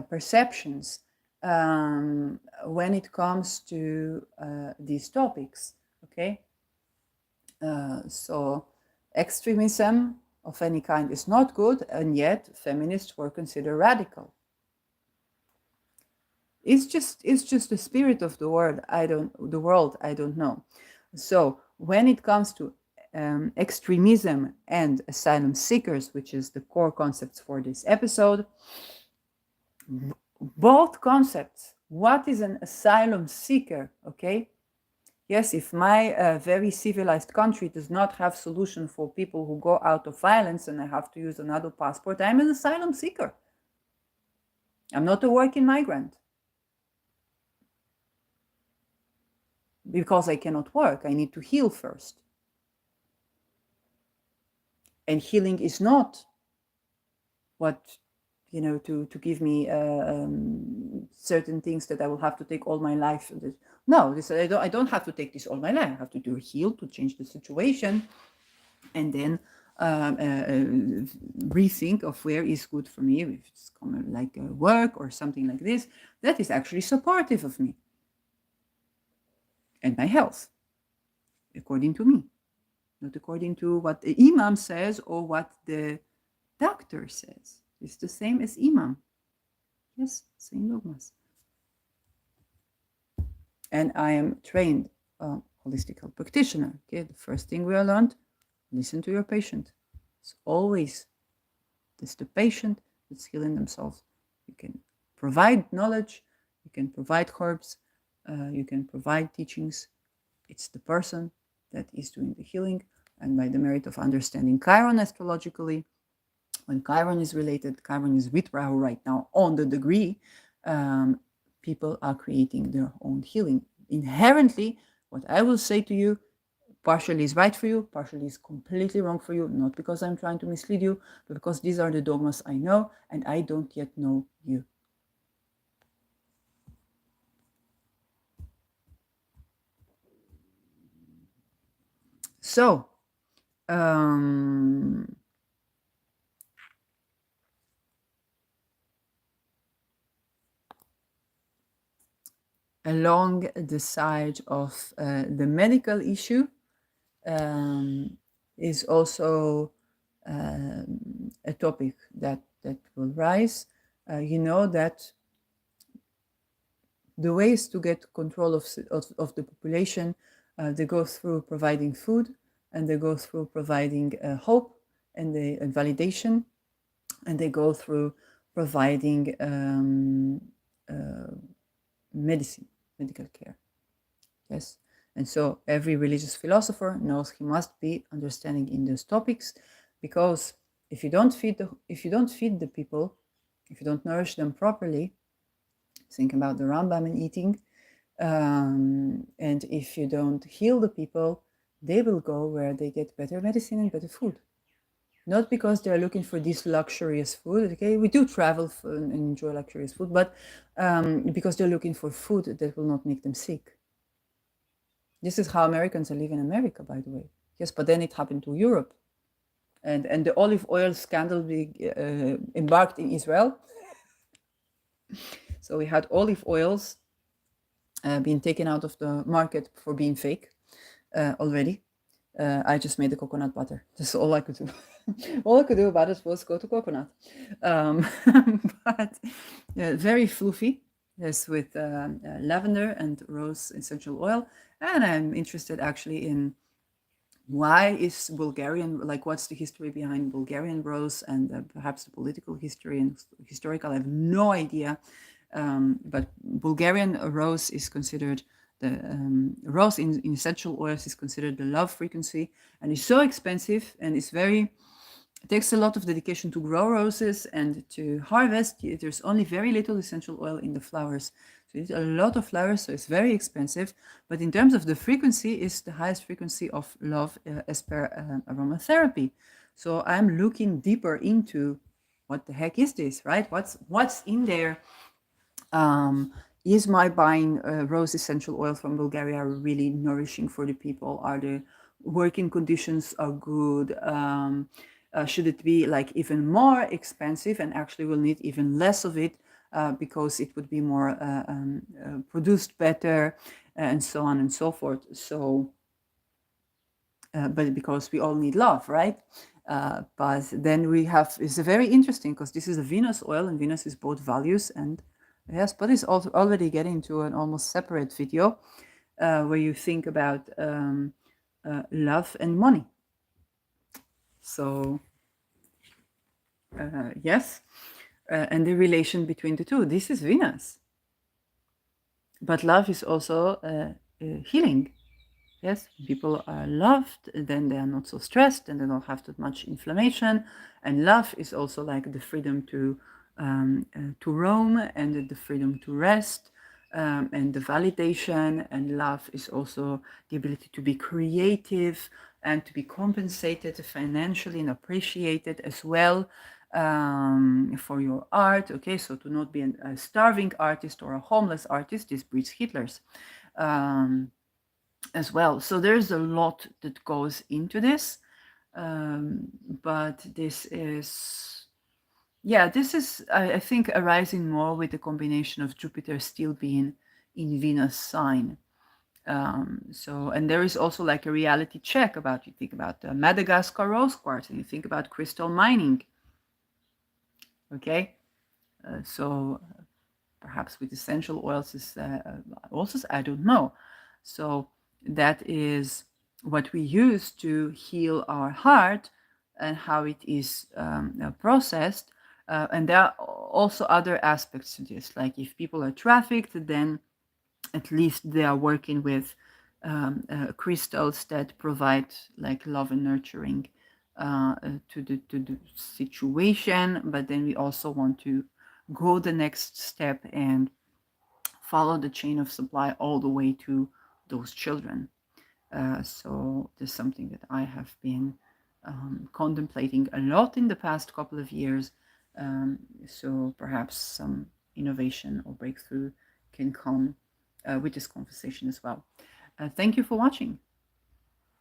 Speaker 1: perceptions when it comes to these topics. Okay, so extremism of any kind is not good, and yet feminists were considered radical. It's just the spirit of the world. I don't know. So when it comes to extremism and asylum seekers, which is the core concepts for this episode, both concepts. What is an asylum seeker? Okay. Yes, if my very civilized country does not have solution for people who go out of violence and I have to use another passport, I'm an asylum seeker. I'm not a working migrant. Because I cannot work, I need to heal first. And healing is not what, to give me certain things that I will have to take all my life. No, I don't have to take this all my life. I have to do heal to change the situation, and then rethink of where is good for me. If it's like work or something like this, that is actually supportive of me and my health, according to me, not according to what the imam says or what the doctor says. It's the same as imam. Yes, same dogmas. And I am trained holistic health practitioner. Okay, the first thing we learned: listen to your patient. It's always the patient that's healing themselves. You can provide knowledge, you can provide herbs, you can provide teachings. It's the person that is doing the healing. And by the merit of understanding Chiron astrologically, when Chiron is related, Chiron is with Rahu right now on the degree, people are creating their own healing. Inherently, what I will say to you, partially is right for you, partially is completely wrong for you, not because I'm trying to mislead you, but because these are the dogmas I know, and I don't yet know you. So, along the side of the medical issue is also a topic that will rise. You know that the ways to get control of the population, they go through providing food, and they go through providing hope and validation, and they go through providing medical care. Yes, and so every religious philosopher knows he must be understanding in those topics, because if you don't feed the people, if you don't nourish them properly, think about the Rambam and eating. And if you don't heal the people, they will go where they get better medicine and better food. Not because they're looking for this luxurious food. Okay, we do travel and enjoy luxurious food, but because they're looking for food that will not make them sick. This is how Americans live in America, by the way. Yes, but then it happened to Europe, and the olive oil scandal embarked in Israel. So we had olive oils being taken out of the market for being fake already. I just made the coconut butter. That's all I could do. All I could do about it was go to coconut. Um, but very fluffy. Yes, with lavender and rose essential oil. And I'm interested actually in why is Bulgarian, like what's the history behind Bulgarian rose and perhaps the political history and historical. I have no idea. But Bulgarian rose is considered the rose in essential oils is considered the love frequency, and it's so expensive, and it's very, it takes a lot of dedication to grow roses and to harvest. There's only very little essential oil in the flowers. So it's a lot of flowers, so it's very expensive. But in terms of the frequency, it's the highest frequency of love as per aromatherapy. So I'm looking deeper into what the heck is this, right? What's in there? Is my buying rose essential oil from Bulgaria really nourishing for the people? Are the working conditions are good? Should it be like even more expensive and actually we'll need even less of it because it would be more produced better and so on and so forth. So, but because we all need love, right? But then we have, it's very interesting because this is a Venus oil and Venus is both values and yes, but it's also already getting to an almost separate video where you think about love and money. So yes, and the relation between the two. This is Venus, but love is also healing. Yes, people are loved, then they are not so stressed, and they don't have too much inflammation. And love is also like the freedom to roam and the freedom to rest, and the validation. And love is also the ability to be creative and to be compensated financially and appreciated as well for your art. Okay, so to not be a starving artist or a homeless artist, this breeds Hitlers. As well. So there's a lot that goes into this. But this is, yeah, this is, I think, arising more with the combination of Jupiter still being in Venus sign. So, and there is also like a reality check about, you think about Madagascar rose quartz and you think about crystal mining. Okay. So perhaps with essential oils is also, I don't know. So that is what we use to heal our heart and how it is processed. And there are also other aspects to this, like if people are trafficked, then at least they are working with crystals that provide like love and nurturing to the situation. But then we also want to go the next step and follow the chain of supply all the way to those children. So this is something that I have been contemplating a lot in the past couple of years. So perhaps some innovation or breakthrough can come with this conversation as well. Thank you for watching.